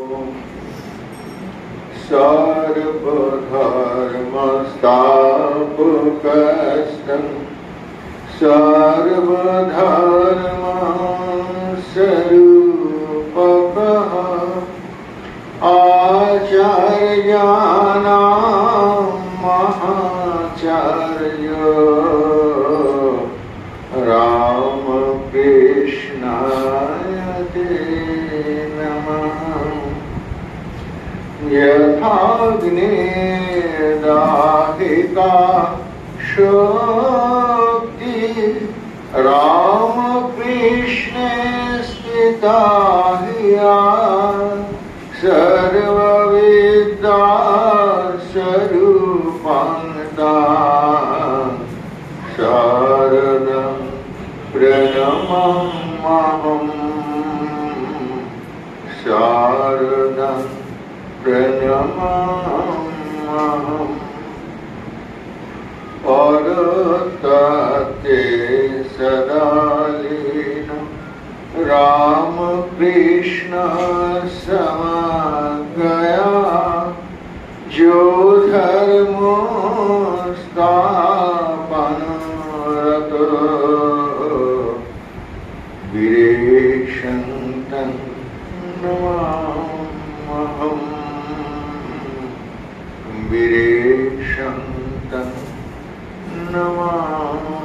सर्वधर्मस्थापकस्तम् सर्वधर्मस्वरूपकः आचार्याणां महाचार्यो रामकृष्णाय ते नमः। यथाग्नेर्दाहिका शक्ति रामकृष्णे स्थिता हिया सर्वविद्या स्वरूपं तां शारदं प्रणमाम्यहम् शारदं प्रणमाम्यहम्। परतते सदा लीनं रामकृष्ण समगया जो धर्मो स्थापनरतो वीरेशं नमाम्यहम् वीरेशं नमाम्यहम्।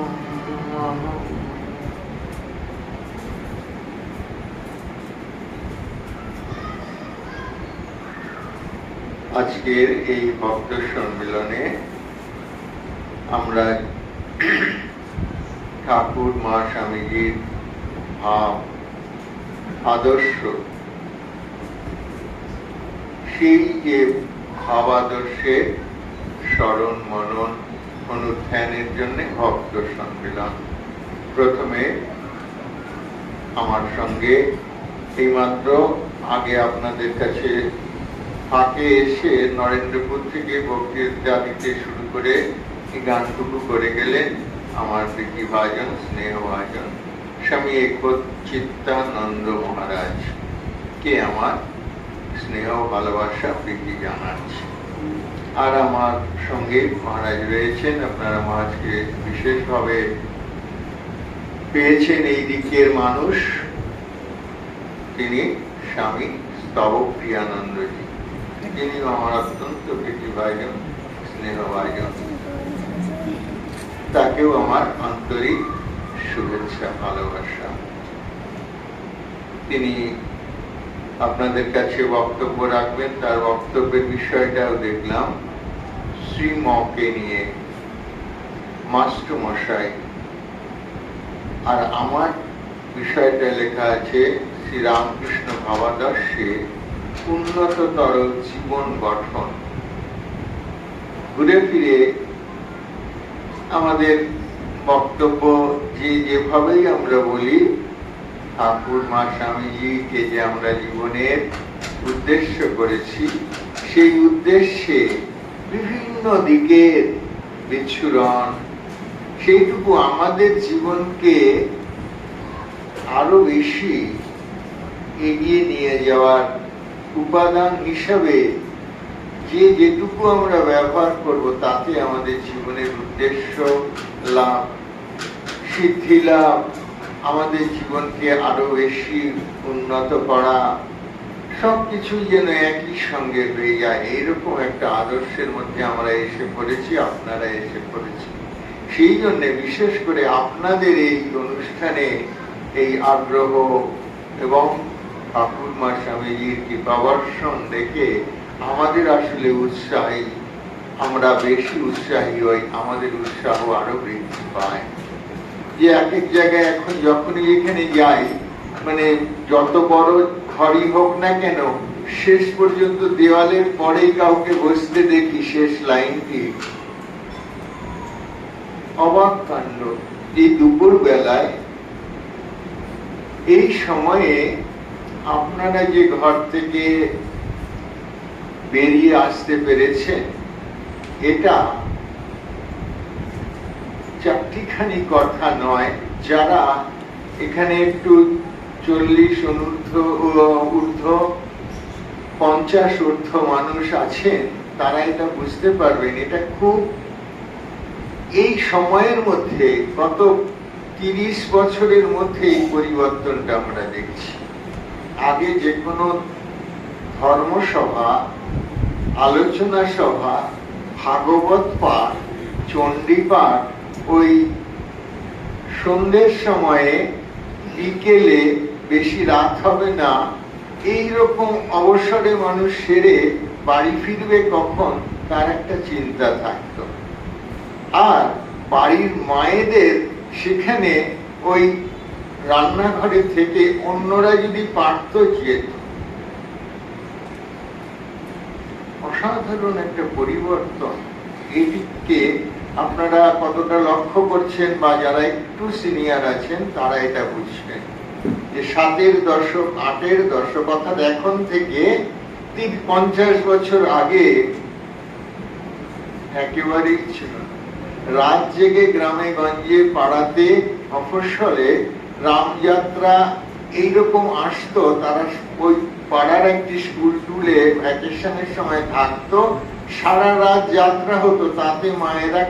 আজকের এই ভক্ত সম্মেলনে আমরা ঠাকুর মা স্বামীজির ভাব আদর্শ, সেই যে ভাব আদর্শের স্মরণ মনন অনুধ্যানের জন্য ভক্ত সম্মেলন। প্রথমে আমার সঙ্গে এইমাত্র আগে আপনাদের কাছে ফাঁকে এসে নরেন্দ্রপুর থেকে বক্তৃতা দিতে শুরু করে এই গানটুকু করে গেলেন আমার প্রীতি ভাজন স্নেহ ভাজন স্বামী চিত্তানন্দ মহারাজ কে আমার স্নেহ ভালোবাসা প্রীতি জানাচ্ছি। আর আমার সঙ্গে মহারাজ রয়েছেন, আপনারা মহারাজকে বিশেষভাবে পেয়েছেন এই দিকের মানুষ, তিনি স্বামী স্তবপ্রিয়ানন্দজি, তিনি আমার অত্যন্ত প্রীতিভাজন স্নেহভাজন, তাকেও আমার আন্তরিক শুভেচ্ছা ভালোবাসা। তিনি আপনাদের কাছে বক্তব্য রাখবেন, তার বক্তব্যের বিষয়টাও দেখলাম শ্রীমকে নিয়ে, মাস্টার মশাই। আর আমার বিষয়টা লেখা আছে শ্রীরামকৃষ্ণ ভাবাদর্শে উন্নততর জীবন গঠন। ঘুরে ফিরে আমাদের বক্তব্য যেভাবেই আমরা বলি, ঠাকুর মা স্বামীজিকে যে আমরা জীবনের উদ্দেশ্য করেছি, সেই উদ্দেশ্যে বিভিন্ন দিকের বিচ্ছুরণ, সেইটুকু আমাদের জীবনকে আরো বেশি এগিয়ে নিয়ে যাওয়ার উপাদান হিসাবে যেটুকু আমরা ব্যবহার করব, তাতে আমাদের জীবনের উদ্দেশ্য লাভ, সিদ্ধি লাভ, আমাদের জীবনকে আরো বেশি উন্নত করা, সবকিছুই যেন একই সঙ্গে হয়ে যায়, এইরকম একটা আদর্শের মধ্যে আমরা এসে পড়েছি, আপনারা এসে পড়েছি। সেই জন্য বিশেষ করে আপনাদের এই অনুষ্ঠানে এই আগ্রহ এবং ঠাকুর মা স্বামীজির কৃপাবর্ষণ দেখে আমাদের আসলে উৎসাহী, আমরা বেশি উৎসাহী হই, আমাদের উৎসাহ আরো বৃদ্ধি পায়। যে এক এক জায়গায় এখন যখনই এখানে যাই, মানে যত বড় ঘরই হোক না কেন, শেষ পর্যন্ত দেওয়ালের পরেই কাউকে বসতে দেখি শেষ লাইনটি। অবাক কাণ্ড, এই দুপুর বেলায় এই সময়ে আপনারা যে ঘর থেকে বেরিয়ে আসতে পেরেছেন, এটা চারটিখানি কথা নয়। যারা এখানে একটু 40 ঊর্ধ্ব 50 ঊর্ধ্ব মানুষ আছেন, তারা এটা বুঝতে পারবেন। এটা খুব এই সময়ের মধ্যে, গত 30 বছরের মধ্যে এই পরিবর্তনটা আমরা দেখছি। আগে যে কোনো ধর্মসভা, আলোচনা সভা, ভাগবত পাঠ, চণ্ডী পাঠ ওই সন্ধ্যের সময়ে, বিকেলে, বেশি রাত হবে না, এইরকম অবসরে মানুষ সেরে বাড়ি ফিরবে কখন, তার একটা চিন্তা থাকতো। আর বাড়ির মায়েদের সেখানে ওই রান্নাঘরে থেকে অন্যরা যদি পারত, যেত। অসাধারণ একটা পরিবর্তন। এদিকে আপনারা কতটা লক্ষ্য করছেন, বা যারা একটু সিনিয়র আছেন তারা এটা বুঝবেন যে 7-এর দশক, 8-এর দশক, অর্থাৎ এখন থেকে 50 বছর আগে একেবারেই ছিল না। রাত জেগে গ্রামে গঞ্জে, পাড়াতে, মফস্বলে রামযাত্রা এইরকম আসতো। তারা ওই পাড়ার একটি স্কুল টুলে ভ্যাকেশনের সময় থাকতো, সারা রাত যাত্রা হতো। তাতে মায়েরা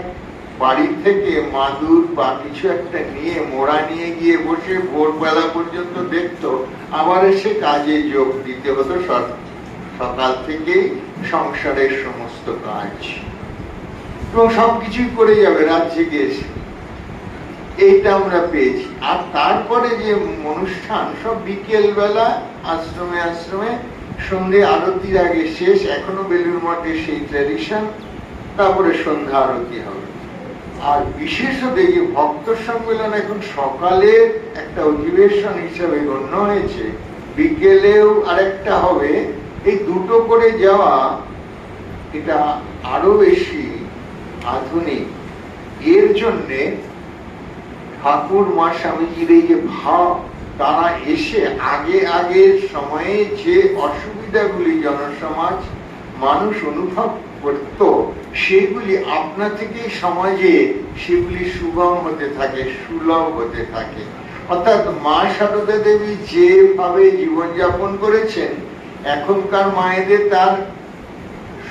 বাড়ি থেকে মাদুর বা কিছু একটা নিয়ে, মোড়া নিয়ে গিয়ে বসে ভোরবেলা পর্যন্ত দেখতো, আবার এসে কাজে যোগ দিতে হতো। সকাল থেকেই সংসারের সমস্ত কাজ এবং সবকিছুই করে যাবে রাত জেগে এসে। এইটা আমরা পেয়েছি। আর তারপরে যে অনুষ্ঠান, সব বিকেল বেলা আশ্রমে আশ্রমে, সন্ধ্যে আরতির আগে শেষ। এখনো বেলুড় মঠে সেই ট্র্যাডিশন। তারপরে সন্ধ্যা আরতি হবে। আর বিশেষত এই যে ভক্ত সম্মেলন এখন সকালের একটা অধিবেশন হিসেবে গণ্য হয়েছে, বিকেলেও আরেকটা হবে। এই দুটো করে যাওয়া, এটা আরো বেশি আধুনিক। এর জন্যে ঠাকুর মা স্বামীজির এই যে ভাব, তারা এসে আগের সময়ে যে অসুবিধাগুলি জনসমাজ, মানুষ অনুভব করত, সেগুলি আপনা থেকেই সমাজে সেগুলি সুগম হতে থাকে, সুলভ হতে থাকে। অর্থাৎ মা সারদা দেবী যেভাবে জীবনযাপন করেছেন, এখনকার মায়েদের তার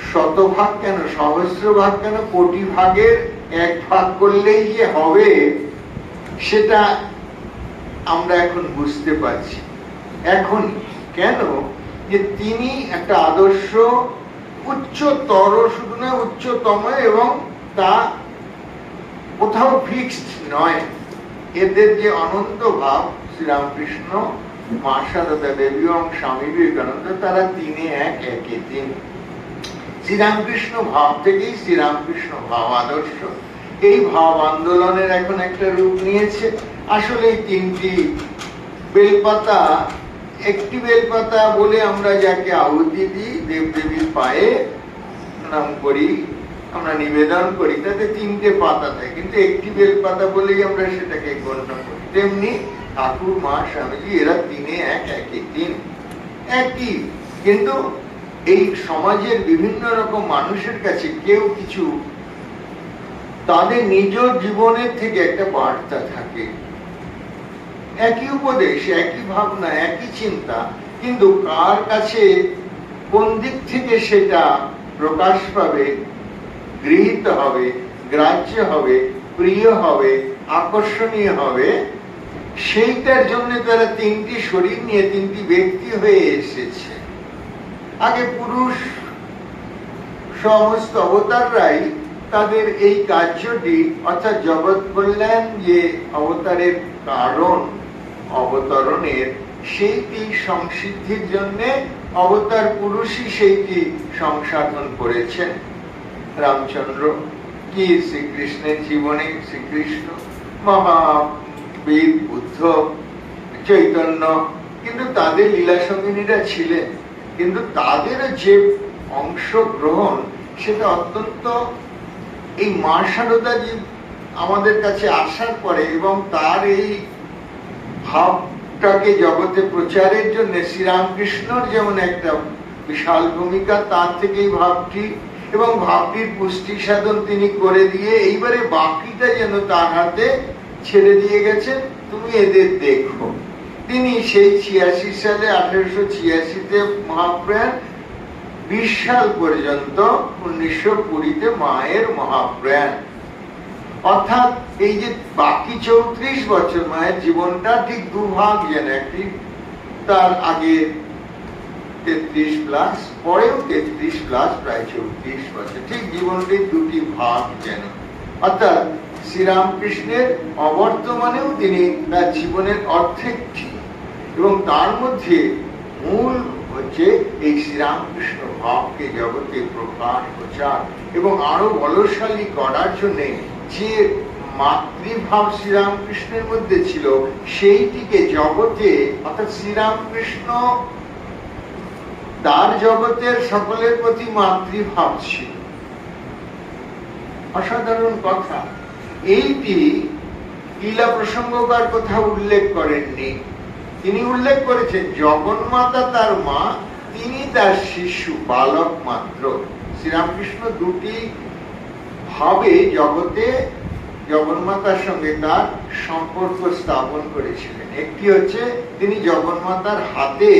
শতভাগ কেন, সহস্র ভাগ কেন, কোটি ভাগের 1 ভাগ করলেই যে হবে, সেটা আমরা এখন বুঝতে পারছি। এখন কেন, যে তিনি একটা আদর্শ, উচ্চতর, শুধু নয় উচ্চতম, এবং তা কোথাও ফিক্সড নয়। এদের যে অনন্ত ভাব, শ্রীরামকৃষ্ণ, মা সারদা দেবী এবং স্বামী বিবেকানন্দ, তারা 3-এ 1, 1-এ 3। শ্রীরামকৃষ্ণ ভাব থেকেই শ্রীরামকৃষ্ণ ভাব আদর্শ। এই ভাব আন্দোলনের এখন একটা রূপ নিয়েছে। আসলে এই 3টি বেলপাতা, একটি বেলপাতা বলে আমরা যাকে আহুতি দিই, দেবদেবীর পায়ে নাম করি, আমরা নিবেদন করি, তাতে 3টে পাতা থাকে, কিন্তু একটি বেলপাতা বলেই আমরা সেটাকে গণ্য করি। তেমনি ঠাকুর মা স্বামীজি, এরা 3-এ 1, 1-এ 3, একই। কিন্তু এই সমাজের বিভিন্ন রকম মানুষের কাছে কেউ কিছু, তাদের নিজ জীবনের থেকে একটা বার্তা থাকে, একই উপদেশ, একই ভাবনা, একই চিন্তা, কিন্তু কার কাছে কোন দিক থেকে সেটা প্রকাশ পাবে, গৃহীত হবে, গ্রাহ্য হবে, প্রিয় হবে, আকর্ষণীয় হবে, সেইটার জন্য তারা 3টি শরীর নিয়ে 3টি ব্যক্তি হয়ে এসেছে। আগে পুরুষ সমস্ত অবতাররাই তাদের এই কার্যটি, অর্থাৎ জগৎ কল্যাণ যে অবতারের কারণ, অবতরণের, সেইটি সংসিদ্ধির জন্য অবতার পুরুষই সেইটি সংসাধন করেছেন। রামচন্দ্র কি শ্রীকৃষ্ণের জীবনে, শ্রীকৃষ্ণ, মহাবীর, বুদ্ধ, চৈতন্য, কিন্তু তাদের লীলা সঙ্গিনীরা ছিলেন, কিন্তু তাদের যে অংশগ্রহণ, সেটা অত্যন্ত, এই মা সারদা জি আমাদের কাছে আসার পরে এবং তার এই ভাবটাকে জগতে প্রচারের জন্য শ্রীরামকৃষ্ণর যেমন একটা বিশাল ভূমিকা, তার থেকেই ভাবটি এবং ভাবটির পুষ্টি সাধন তিনি করে দিয়ে এইবারে বাকিটা যেন তার হাতে ছেড়ে দিয়ে গেছেন, তুমি এদের দেখো। তিনি সেই 86 সালে, 1886-তে মহাপ্রয়াণ, 20 সাল পর্যন্ত 1920-তে মায়ের মহাপ্রয়াণ। অর্থাৎ এই যে বাকি 34 বছর মায়ের জীবনটা ঠিক দুভাগ যেন, একটি তার আগে 33 প্লাস, পরেও 33 প্লাস, প্রায় 34 বছর, ঠিক জীবনটি দুটি ভাগ যেন। অর্থাৎ শ্রীরামকৃষ্ণের অবর্তমানেও তিনি তার জীবনের অর্ধেকটি, এবং তার মধ্যে মূল হচ্ছে এই শ্রীরামকৃষ্ণ ভাবকে জগতে প্রকাশ প্রচার এবং আরো বলশালী করার জন্য যে মাতৃভাব শ্রীরামকৃষ্ণের মধ্যে ছিল সেইটিকে জগতে, অর্থাৎ শ্রীরামকৃষ্ণ তার জগতের সকলের প্রতি মাতৃভাব ছিল। অসাধারণ কথা। এইটি লীলা প্রসঙ্গকার কথা উল্লেখ করেননি, তিনি উল্লেখ করেছেন জগন্মাতা তার মা, তিনি তার শিশু, বালক মাত্র। শ্রীরামকৃষ্ণ দুটি ভাবে জগতে জগন্মাতার সঙ্গে তার সম্পর্ক স্থাপন করেছিলেন। একটি হচ্ছে তিনি জগন্মাতার হাতে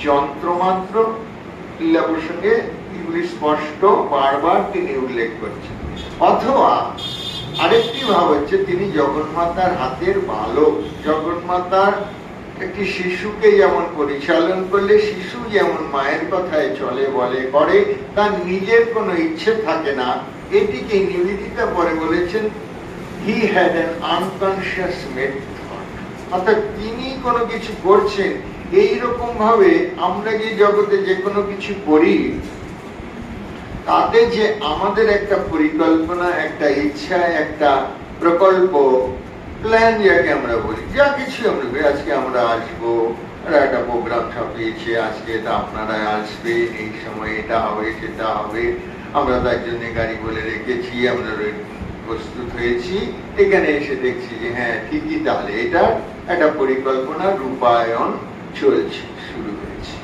যন্ত্রমাত্র, লীলা প্রসঙ্গে এগুলি স্পষ্ট বারবার তিনি উল্লেখ করছেন। অথবা আরেকটি ভাব হচ্ছে তিনি জগন্মাতার হাতের বালক। জগন্মাতার একটি শিশুকে যেমন পরিচালন করলে শিশু যেমন মায়ের কথায় চলে বলে করে, তার নিজের কোনো ইচ্ছে থাকে না, এটিকে নিবেদিতা পরে বলেছেন he had an unconscious method, অর্থাৎ তিনি কোনো কিছু করছেন এইরকম ভাবে। আমরা যে জগতে যে কোনো কিছু করি তাতে যে আমাদের একটা পরিকল্পনা, একটা ইচ্ছা, একটা প্রকল্প, প্ল্যান যাকে আমরা বলি, যা কিছু আমরা বলি, আজকে আমরা আসবো, একটা প্রোগ্রাম ছাপিয়েছে, আজকে এটা আপনারা আসবেন, এই সময় এটা হবে সেটা হবে, আমরা তার জন্য গাড়ি বলে রেখেছি, আমরা প্রস্তুত হয়েছি, এখানে এসে দেখছি যে হ্যাঁ ঠিকই, তাহলে এটা একটা পরিকল্পনা রূপায়ণ চলছে, শুরু হয়েছে।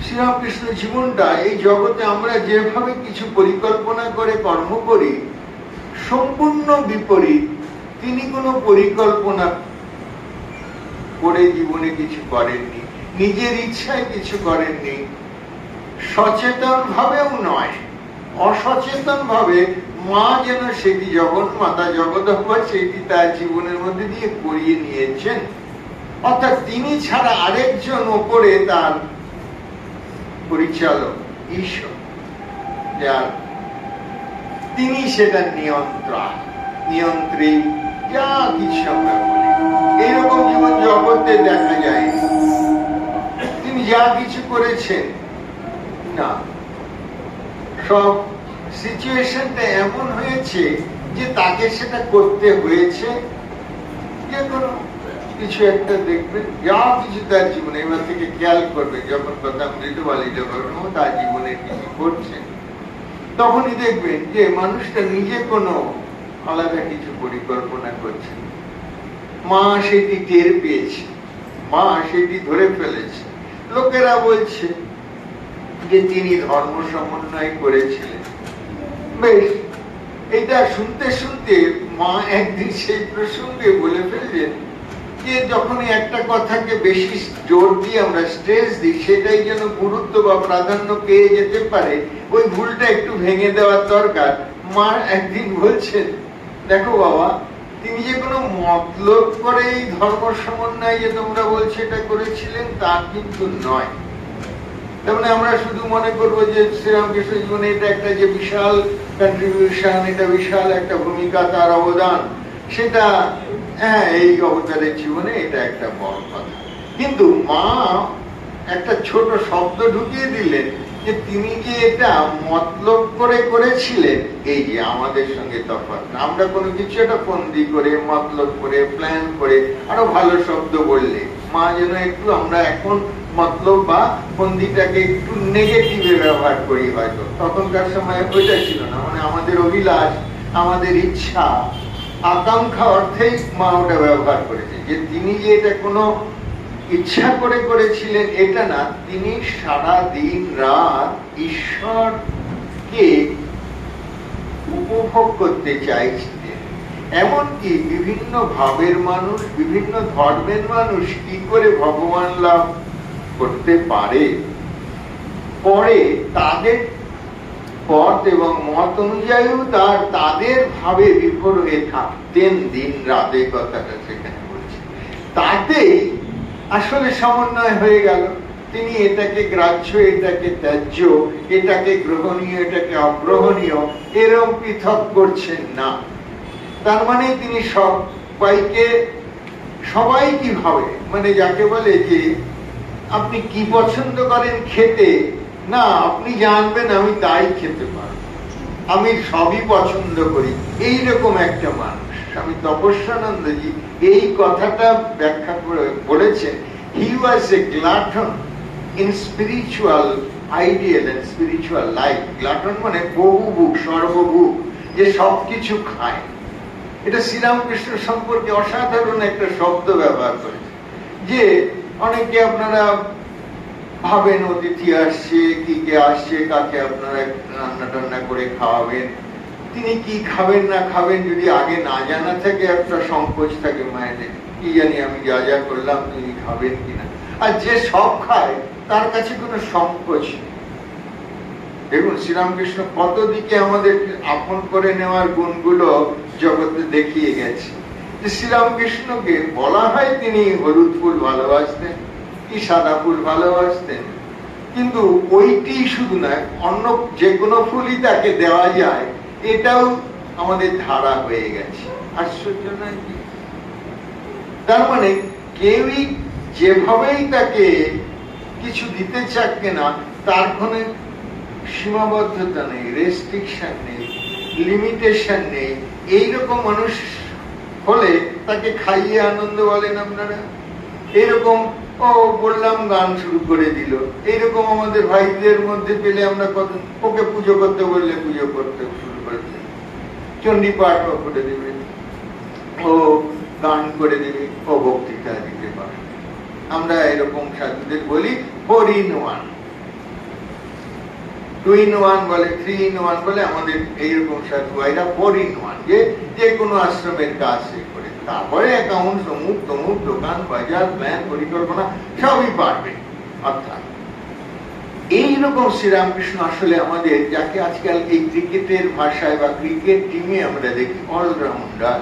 শ্রীরামকৃষ্ণ জীবনটা এই জগতে আমরা যেভাবে কিছু পরিকল্পনা করে কর্ম করি সম্পূর্ণ বিপরীত। তিনি কোনো পরিকল্পনা করে জীবনে কিছু করেননি, নিজের ইচ্ছায় কিছু করেননি, সচেতন ভাবেও নয়, অসচেতন ভাবে মা যেন সেটি জগন্মাতা জগদম্বা সেটি তার জীবনের মধ্যে দিয়ে করিয়ে নিয়েছেন। অর্থাৎ তিনি ছাড়া আরেকজন ওপরে তার পরিচালক ঈশ্বর, যার তিনি সেটা নিয়ন্ত্রী, যা কিছু আমরা বলি, এইরকম জীবন জগতে দেখা যায়। তিনি যা কিছু করেছেন না, সব সিচুয়েশনটা এমন হয়েছে যে তাকে সেটা করতে হয়েছে। যে কোনো কিছু একটা দেখবেন, যা কিছু তার জীবনে, এবার থেকে খেয়াল করবে যখন কথা মৃদুবালী যখন তার জীবনে কিছু করছেন, তখনই দেখবেন যে মানুষটা নিজে কোনো আলাদা কিছু পরিকল্পনা করছে। মা সেটি টের পেয়েছে, মা সেটি ধরে ফেলেছে। লোকেরা বলছে যে তিনি ধর্ম সমন্বয় করেছিলেন। বেশ, এটা শুনতে শুনতে মা একদিন সেই প্রসঙ্গে বলে ফেললেন যে যখনই একটা কথাকে বেশি জোর দিয়ে আমরা স্ট্রেস দিই, সেটাই যেন গুরুত্ব বা প্রাধান্য পেয়ে যেতে পারে, ওই ভুলটা একটু ভেঙে দেওয়ার দরকার। মা একদিন বলছেন, দেখো বাবা, তিনি যে কোনো মতলব করে এই ধর্ম সমন্বয় যে তোমরা বলছো এটা করেছিলেন তা কিন্তু নয়। তার মানে আমরা শুধু মনে করবো যে শ্রীরামকৃষ্ণ জীবনে এটা একটা যে বিশাল কন্ট্রিবিউশন, এটা বিশাল একটা ভূমিকা, তার অবদান, সেটা হ্যাঁ এই অবতারের জীবনে এটা একটা বড় কথা। কিন্তু মা একটা ছোট শব্দ ঢুকিয়ে দিলেন যে তিনি যে এটা মতলব করে করেছিলেন, এই যে আমাদের সঙ্গে তফাৎ। আমরা কোনো কিছু একটা ফন্দি করে, মতলব করে, প্ল্যান করে, আরো ভালো শব্দ বললে, মা যেন একটু আমরা এখন মতলব বা ফন্দিটাকে একটু নেগেটিভে ব্যবহার করি হয়তো। তখনকার সময় ওইটা ছিল না, মানে আমাদের অভিলাষ, আমাদের ইচ্ছা, আকাঙ্ক্ষা অর্থেই মা ওটা ব্যবহার করেছে। যে তিনি যে এটা কোনো ইচ্ছা করে করেছিলেন এটা না, তিনি সারা দিন রাত ঈশ্বরকে উপভোগ করতে চাইছিলেন। এমনকি বিভিন্ন ভাবের মানুষ, বিভিন্ন ধর্মের মানুষ কি করে ভগবান লাভ করতে পারে, পরে তাদের পথ এবং মত অনুযায়ীও তাদের ভাবে বিফল হয়ে থাকতেন দিন রাতে, কথাটা সেখানে বলছে। তাতেই আসলে সমন্বয় হয়ে গেল। তিনি এটাকে গ্রাহ্য, এটাকে ত্যায্য, এটাকে গ্রহণীয়, এটাকে অগ্রহণীয় এরকম পৃথক করছেন না। তার মানে তিনি সবাই কিভাবে, মানে যাকে বলে যে আপনি কি পছন্দ করেন খেতে, না আপনি জানবেন আমি তাই খেতে পারবো, আমি সবই পছন্দ করি, এইরকম একটা মানুষ। আমি তপস্যানন্দজি এই কথাটা ব্যাখ্যা করে বলেছেন, he was a glutton in spiritual ideal and spiritual life. glutton মানে বহুভুক, সর্বভুক, যে সবকিছু খায়। এটা শ্রীরামকৃষ্ণ সম্পর্কে অসাধারণ একটা শব্দ ব্যবহার করেছে, যে অনেকে আপনারা ভাবেন অতিথি আসছে, কি কে আসছে, কাকে আপনারা রান্না টান্না করে খাওয়াবেন, তিনি কি খাবেন না খাবেন যদি আগে না জানা থাকে, একটা সংকোচ থাকে মায়েদের, কি জানি আমি যা যা করলাম তিনি খাবেন কিনা। আর যে সব খায় তার কাছে কোনো সংকোচ নেই। দেখুন শ্রীরামকৃষ্ণ কত দিকে আমাদের আপন করে নেওয়ার গুণগুলো জগতে দেখিয়ে গেছে। যে শ্রীরামকৃষ্ণকে বলা হয় তিনি হলুদ ফুল ভালোবাসতেন, কি সাদা ফুল ভালোবাসতেন, কিন্তু ওইটি শুধু নয়, অন্য যে কোনো ফুলই তাকে দেওয়া যায়, এটাও আমাদের ধারা হয়ে গেছে। আশ্চর্য নয় কি? তার মানে কেউই যেভাবেই তাকে কিছু দিতে চাচ্ছে না, তার কোনো সীমাবদ্ধতা নেই, রেস্ট্রিকশন নেই, লিমিটেশন নেই। এইরকম মানুষ হলে তাকে খাইয়ে আনন্দ বলেন আপনারা। এইরকম বললাম গান শুরু করে দিল, এইরকম আমাদের ভাইদের মধ্যে পেলে আমরা কত, ওকে পুজো করতে বললে পুজো করতে শুরু করে দিল, চণ্ডী পাঠ করে দেবে, ও গান করে দেবে, ও বক্তৃতা দিতে পারে। আমরা এরকম সাধুদের বলি 4 in 1, 2 in 1 বলে, 3 in 1 বলে। আমাদের এইরকম সাধু ভাইরা 4 in 1, যে কোনো আশ্রমের কাজ করে, তারপরে অ্যাকাউন্ট, অমুক তমুক, দোকান বাজার, প্ল্যান, পরিকল্পনা সবই পারবে। অর্থাৎ এইরকম শ্রীরামকৃষ্ণ আসলে আমাদের, যাকে আজকাল এই ক্রিকেটের ভাষায় বা ক্রিকেট টিমে আমরা দেখি অলরাউন্ডার,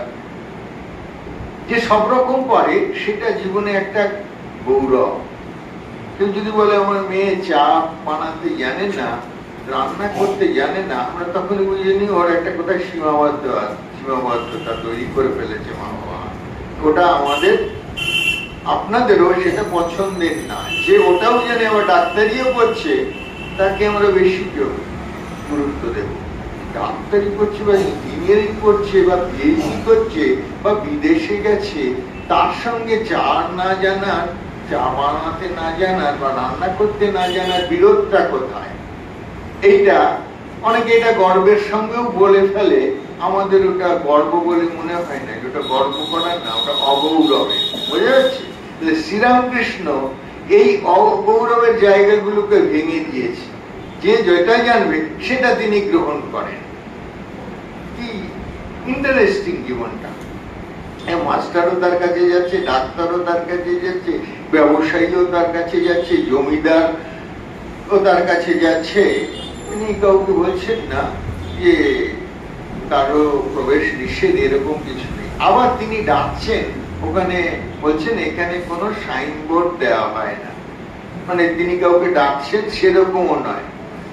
যে সব রকম পারে, সেটা জীবনে একটা গৌরব। কেউ যদি বলে আমার মেয়ে চা বানাতে জানে না, রান্না করতে জানে না, আমরা তখন বুঝিনি ওর একটা কোথায় সীমাবদ্ধতা তৈরি করে ফেলেছে মা বাবা। ওটা আমাদের, আপনাদেরও সেটা পছন্দের না। যে ওটাও জানে, আবার ডাক্তারিও করছে, তাকে আমরা বেশি গুরুত্ব দেব। ডাক্তারি করছে বা ইঞ্জিনিয়ারিং করছে বা পিএইচডি করছে বা বিদেশে গেছে, তার সঙ্গে চা না জানার, চা বানাতে না জানার বা রান্না করতে না জানার বিরোধটা কোথায়? এইটা অনেকে এটা গর্বের সঙ্গেও বলে ফেলে। আমাদের ওটা গর্ব বলে মনে হয় না, ওটা গর্ব করার না, ওটা অগৌরবে। বোঝা যাচ্ছে? শ্রীরামকৃষ্ণ এই অগৌরবের জায়গাগুলোকে ভেঙে দিয়েছে। যে যেটা জানবে সেটা তিনি গ্রহণ করেন। কি ইন্টারেস্টিং জীবনটা! মাস্টারও তার কাছে যাচ্ছে, ডাক্তারও তার কাছে যাচ্ছে, ব্যবসায়ীও তার কাছে যাচ্ছে, জমিদার ও তার কাছে যাচ্ছে। তিনি কাউকে বলছেন না যে কারো প্রবেশ নিষেধ, এরকম কিছু নেই। আবার তিনি ডাকছেন, ওখানে বলছেন এখানে কোনো সাইনবোর্ড দেওয়া হয় না, মানে তিনি কাউকে ডাকছেন সেরকমও নয়।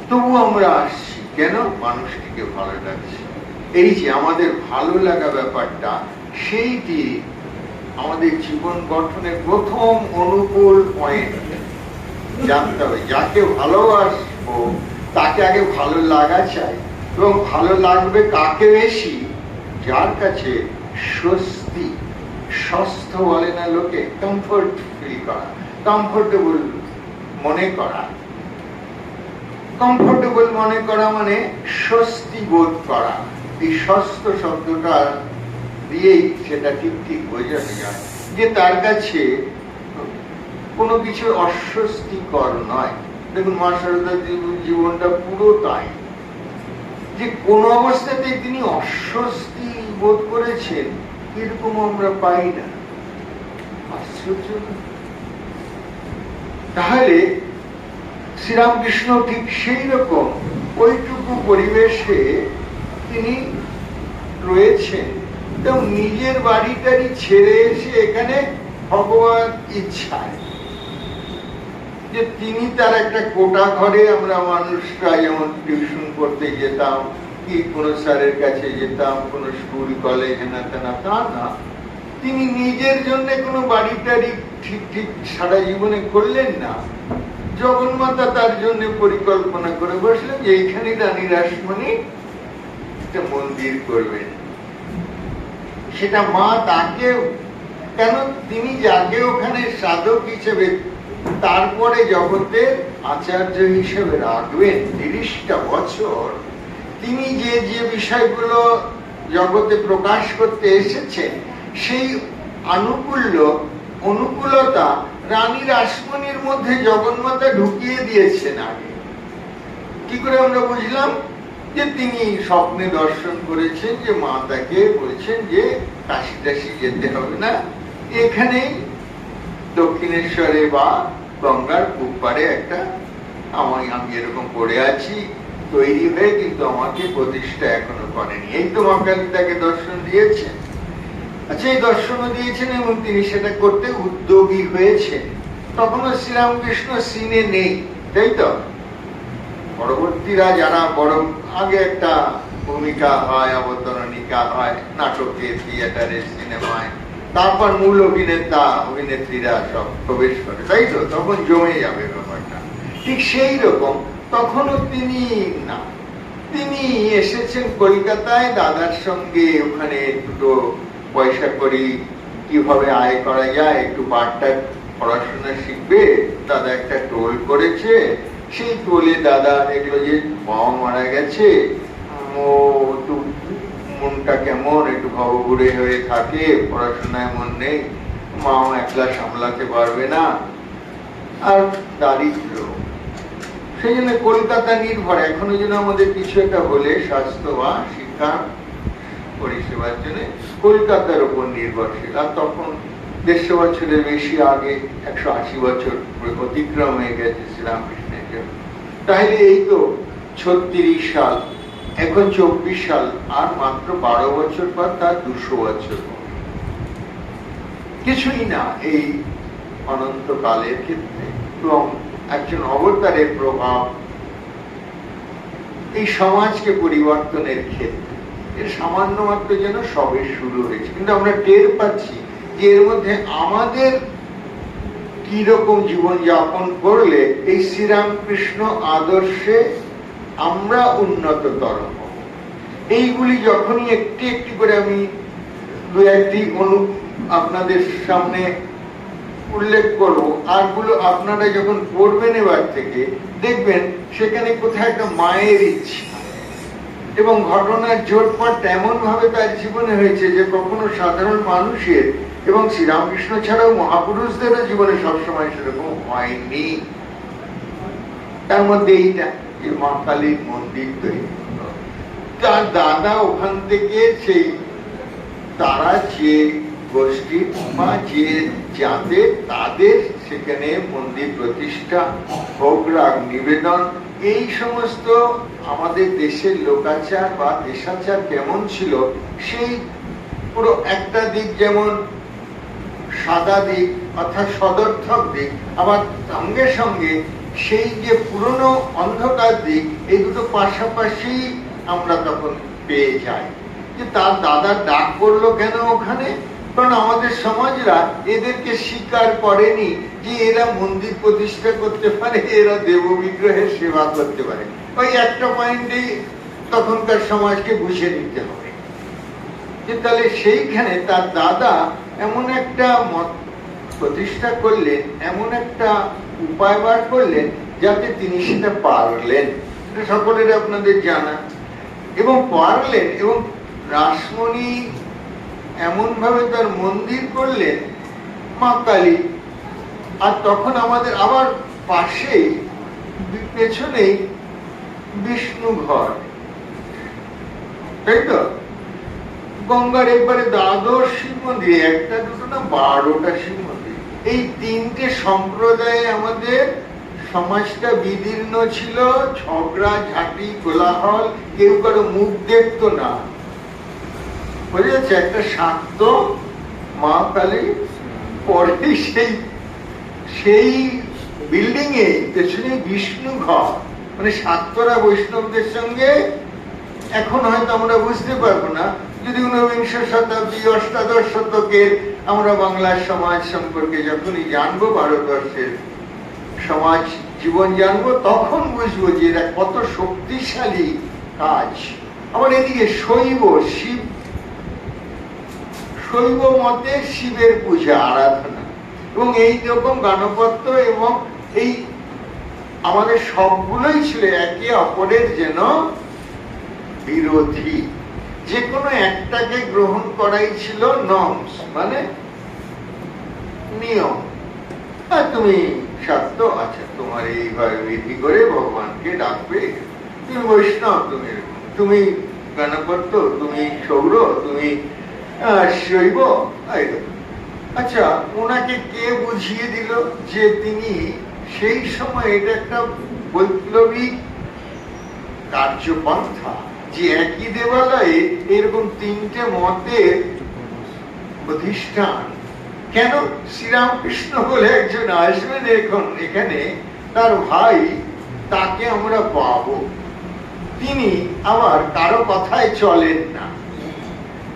তবু আমরা আসছি কেন? মানুষটিকে ভালো লাগছে। এই যে আমাদের ভালো লাগা ব্যাপারটা, সেইটি আমাদের জীবন গঠনের প্রথম অনুকূল পয়েন্ট। জানতে হবে যাকে ভালোবাসবো তাকে আগে ভালো লাগা চাই, এবং ভালো লাগবে কাকে বেশি? যার কাছে স্বস্তি, স্বস্থ বলে না লোকে, কমফোর্ট ফিল করা, কমফোর্টেবল মনে করা। কমফোর্টেবল মনে করা মানে স্বস্তি বোধ করা। এই স্বস্থ শব্দটা দিয়েই সেটা ঠিক ঠিক বোঝানো যায় যে তার কাছে কোনো কিছু অস্বস্তিকর নয়। দেখুন মা সারদার জীবনটা পুরো তাই, যে কোন অবস্থাতে তিনি অস্বস্তি বোধ করেছেন এরকম আমরা পাই না। আশ্চর্য। তাহলে শ্রীরামকৃষ্ণ ঠিক সেই রকম ওইটুকু পরিবেশে তিনি রয়েছেন এবং নিজের বাড়িটারি ছেড়ে এসে এখানে ভগবান ইচ্ছায় যে তিনি তার একটা কোটা ঘরে, আমরা মানুষরা যেমন টিউশন পড়তে যেতাম কি কোনো স্যারের কাছে যেতাম, কোনো স্কুল কলেজ হেনা তেনা, তা না, তিনি নিজের জন্য কোনো বাড়িটারি ঠিক ঠিক সারা জীবনে করলেন না। জগন্মাতা তার জন্য পরিকল্পনা করে বসলেন যে এইখানে রানী রাসমণি একটা মন্দির করবেন। সেটা মা তাকে, কেন তিনি যাকে ওখানে সাধক হিসেবে তারপরে জগতের আচার্য হিসেবে রাখবেন 30টা বছর, তিনি যে যে বিষয়গুলো জগতে প্রকাশ করতে এসেছেন সেই অনুকূলতা রানী রাসমণির মধ্যে জগন্মাতা ঢুকিয়ে দিয়েছেন। আগে কি করে আমরা বুঝলাম? যে তিনি স্বপ্নে দর্শন করেছেন যে মা তাকে বলছেন যে কাশি টাশি যেতে হবে না, এখানেই দক্ষিণেশ্বরে বা গঙ্গার পূব পাড়ে একটা আমি এরকম পড়ে আছি তৈরি হয়ে, কিন্তু আমাকে প্রতিষ্ঠা এখনো করেনি। এই তো মা কালী তাকে দর্শন দিয়েছেন। আচ্ছা, এই দর্শনও দিয়েছেন এবং তিনি সেটা করতে উদ্যোগী হয়েছেন। তখনও শ্রীরামকৃষ্ণ সিনে নেই, তাই তো? পরবর্তীরা যারা বড়, আগে একটা ভূমিকা হয়, অবতরণিকা হয় নাটকে, থিয়েটারে, সিনেমায়, তারপর মূল অভিনেত্রীরা সব প্রবেশ করে, তাই তো? তখন জমে যাবে ব্যাপারটা। ঠিক সেই রকম তখনও তিনি না, তিনি এসেছেন কলকাতায় দাদার সঙ্গে, ওখানে দুটো পয়সা করি কিভাবে আয় করা যায়, একটু পাঠটা পড়াশোনা শিখবে। দাদা একটা টোল করেছে, সেই টোলে দাদা দেখলো যে বাবা মারা গেছে, মনটা কেমন একটু ভবঘুরে হয়ে থাকে, পড়াশোনায় মন নেই, মাও একলা সামলাতে পারবে না, আর দারিদ্র, সেই জন্য কলকাতা নির্ভর। এখনো যেন আমাদের কিছু একটা হলে স্বাস্থ্য বা শিক্ষা পরিষেবার জন্য কলকাতার উপর নির্ভরশীল। আর তখন 150 বছরের বেশি আগে, 180 বছর অতিক্রম হয়ে গেছে শ্রীরামকৃষ্ণের জন্য। তাহলে এই তো 36 সাল, এখন 24 সাল, আর মাত্র 12 বছর পর তার 200 বছর, কিছুই না এই অনন্তকালের ক্ষেত্রে। এবং একজন অবতারের প্রভাব এই সমাজকে পরিবর্তনের ক্ষেত্রে এর সামান্য মাত্র যেন সবে শুরু হয়েছে, কিন্তু আমরা টের পাচ্ছি যে এর মধ্যে আমাদের কি রকম জীবন যাপন করলে এই শ্রীরামকৃষ্ণ আদর্শে আমরা উন্নততর হব। এইগুলি যখনই একটি একটি করে আমি দু একটি আপনাদের সামনে উল্লেখ করবো, আরগুলো আপনারা যখন পড়বেন এবার থেকে দেখবেন সেখানে কোথায় একটা মায়ের ইচ্ছা এবং ঘটনার জোটপট এমন ভাবে তার জীবনে হয়েছে যে কখনো সাধারণ মানুষের এবং শ্রীরামকৃষ্ণ ছাড়াও মহাপুরুষদেরও জীবনে সবসময় সেরকম হয়নি। তার মধ্যে এইটা যে মা কালীর মন্দির তৈরি, তার দাদা ওখান থেকে সেই তারা যে গোষ্ঠী বা যে জাতে তাদের সেখানে মন্দির প্রতিষ্ঠা, ভোগ রাগ নিবেদন, এই সমস্ত আমাদের দেশের লোকাচার বা দেশাচার কেমন ছিল সেই পুরো একটা দিক, যেমন সাদা দিক অর্থাৎ সদর্থক দিক, আবার সঙ্গে সঙ্গে সেই যে পুরনো অন্ধকার দিক, এই দুটো পাশাপাশি আমরা তখন পেয়ে যাই। যে তার দাদা ডাক পড়লো কেন ওখানে? কারণ আমাদের সমাজরা এদেরকে স্বীকার করেনি যে এরা মন্দির প্রতিষ্ঠা করতে পারে, এরা দেব বিগ্রহের সেবা করতে পারে। ওই একটা পয়েন্টেই তখনকার সমাজকে বুঝে নিতে হবে যে তাহলে সেইখানে তার দাদা এমন একটা মত প্রতিষ্ঠা করলেন, এমন একটা উপায় বার করলেন যাতে তিনি সেটা পারলেন। এটা সকলের আপনাদের জানা, এবং পারলেন। এবং রাসমণি এমন ভাবে তার মন্দির করলেন মা কালী, আর তখন আমাদের আবার পাশেই পেছনেই বিষ্ণু ঘর, তাই তো? গঙ্গার একবারে দ্বাদশ শিব মন্দির, একটা দুটো না 12টা শিব মন্দির। এই তিনটে সম্প্রদায়ে আমাদের সমাজটা বিদীর্ণ ছিল, ঝগড়া ঝাঁটি কোলাহল, কেউ কারো মুখ দেখতো না, বুঝে যাচ্ছে? একটা শাক্ত মা কালী, পরে সেই বিল্ডিং এ পেছনে বিষ্ণু ঘর, মানে শাক্তরা বৈষ্ণবদের সঙ্গে এখন হয়তো আমরা বুঝতে পারবো না, যদি ঊনবিংশ শতাব্দী অষ্টাদশ শতকের আমরা বাংলার সমাজ সম্পর্কে যখনই জানবো, ভারতবর্ষের সমাজ জীবন জানবো, তখন বুঝবো যে এরা কত শক্তিশালী কাজ। আবার এদিকে শৈব শিব, শৈব মতে শিবের পূজা আরাধনা এবং এই রকম গানপত্য এবং এই আমাদের সবগুলোই ছিল একে অপরের যেন বিরোধী। যে কোনো একটাকে গ্রহণ করাই ছিল নর্মস, মানে নিয়ম। আর তুমি শাক্ত, আচ্ছা তোমার এইভাবে বিধি করে ভগবানকে ডাকবে, তুমি বৈষ্ণব, তুমি গণপত্য, তুমি সৌর, তুমি শৈব। আচ্ছা, ওনাকে কে বুঝিয়ে দিল যে তিনি সেই সময় এটা একটা বৈপ্লবিক কার্যপন্থা, যে একই দেবালয়ে এরকম তিনটে মতের প্রতিষ্ঠান? কেন? শ্রীরামকৃষ্ণ বলে একজন আসবেন এখন এখানে, তার ভাই, তাকে আমরা পাবো। তিনি আবার কারো কথায় চলেন না,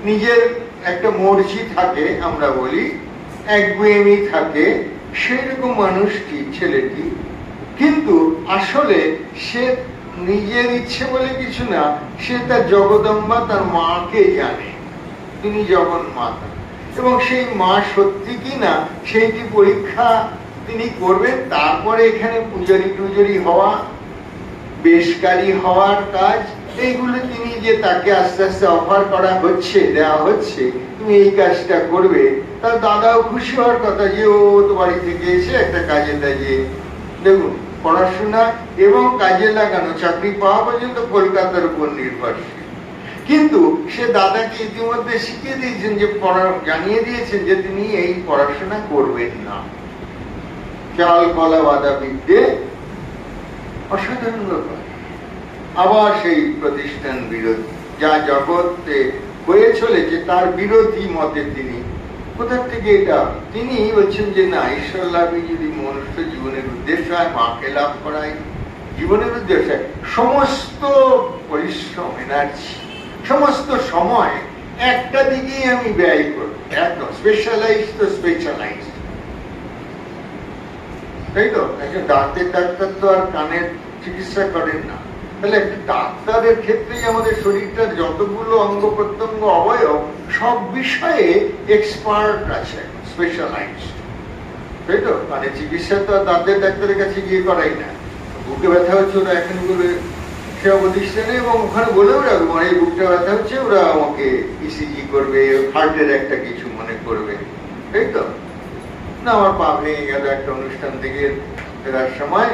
নিজের একটা মর্জি থাকে, আমরা বলি একগুয়েমি থাকে, সেই রকম মানুষটি, ছেলেটি। কিন্তু আসলে সে নিজের ইচ্ছে বলে কিছু না, সে তার জগদম্বা, তার মাকে জানে, তিনি জগন্মাতা, এবং সেই মা সত্যি কি না সেইটি পরীক্ষা তিনি করবেন। তারপরে এখানে পূজারি টুজারি হওয়া, বেশকারী হওয়ার কাজ, এইগুলো তিনি যে তাকে আস্তে আস্তে অফার করা হচ্ছে, দেওয়া হচ্ছে, তুমি এই কাজটা করবে, তার দাদাও খুশি হওয়ার কথা যে ও তো বাড়ি থেকে এসে একটা কাজে দাঁড়িয়ে, দেখুন পড়াশোনা এবং কাজে লাগানো, চাকরি পাওয়া পর্যন্ত কলকাতার উপর নির্ভরশীল। কিন্তু সে দাদাকে ইতিমধ্যে শিখিয়ে দিয়েছেন, যে জানিয়ে দিয়েছেন যে তিনি এই পড়াশোনা করবেন না। চাল কলা বাধা বিদ্যে, অসাধারণ ব্যাপার। আবার সেই প্রতিষ্ঠান বিরোধী, যা জগতে হয়ে চলেছে তার বিরোধী মতে তিনি। কোথা থেকে এটা? তিনি বলছেন যে না, ঈশ্বর লাভই যদি মনুষ্য জীবনের উদ্দেশ্য হয়, মাকে লাভ করাই জীবনের উদ্দেশ্য হয়, সমস্ত পরিশ্রম, এনার্জি, সমস্ত সময় একটা দিকেই আমি ব্যয় করবো, একদম স্পেশালাইজ তো স্পেশালাইজ, তাই তো? একজন দাঁতের ডাক্তার তো আর কানের চিকিৎসা করেন না, তাহলে একটা ডাক্তারের ক্ষেত্রেই আমাদের শরীরটার যতগুলো অঙ্গ প্রত্যঙ্গ অবয়ব, সব বিষয়ে এক্সপার্ট আছে, স্পেশালাইজড, তাই তো? মানে চিকিৎসা তো দাঁতের ডাক্তারের কাছে গিয়ে করাই না। বুকে ব্যথা হচ্ছে, ওরা এখন বলে সেবা প্রতিষ্ঠানে, এবং ওখানে বলেও রাখবো এই বুকটা ব্যথা হচ্ছে, ওরা আমাকে ইসিজি করবে, হার্টের একটা কিছু মনে করবে, তাই তো? না, আমার পা ভেঙে গেল একটা অনুষ্ঠান থেকে ফেরার সময়,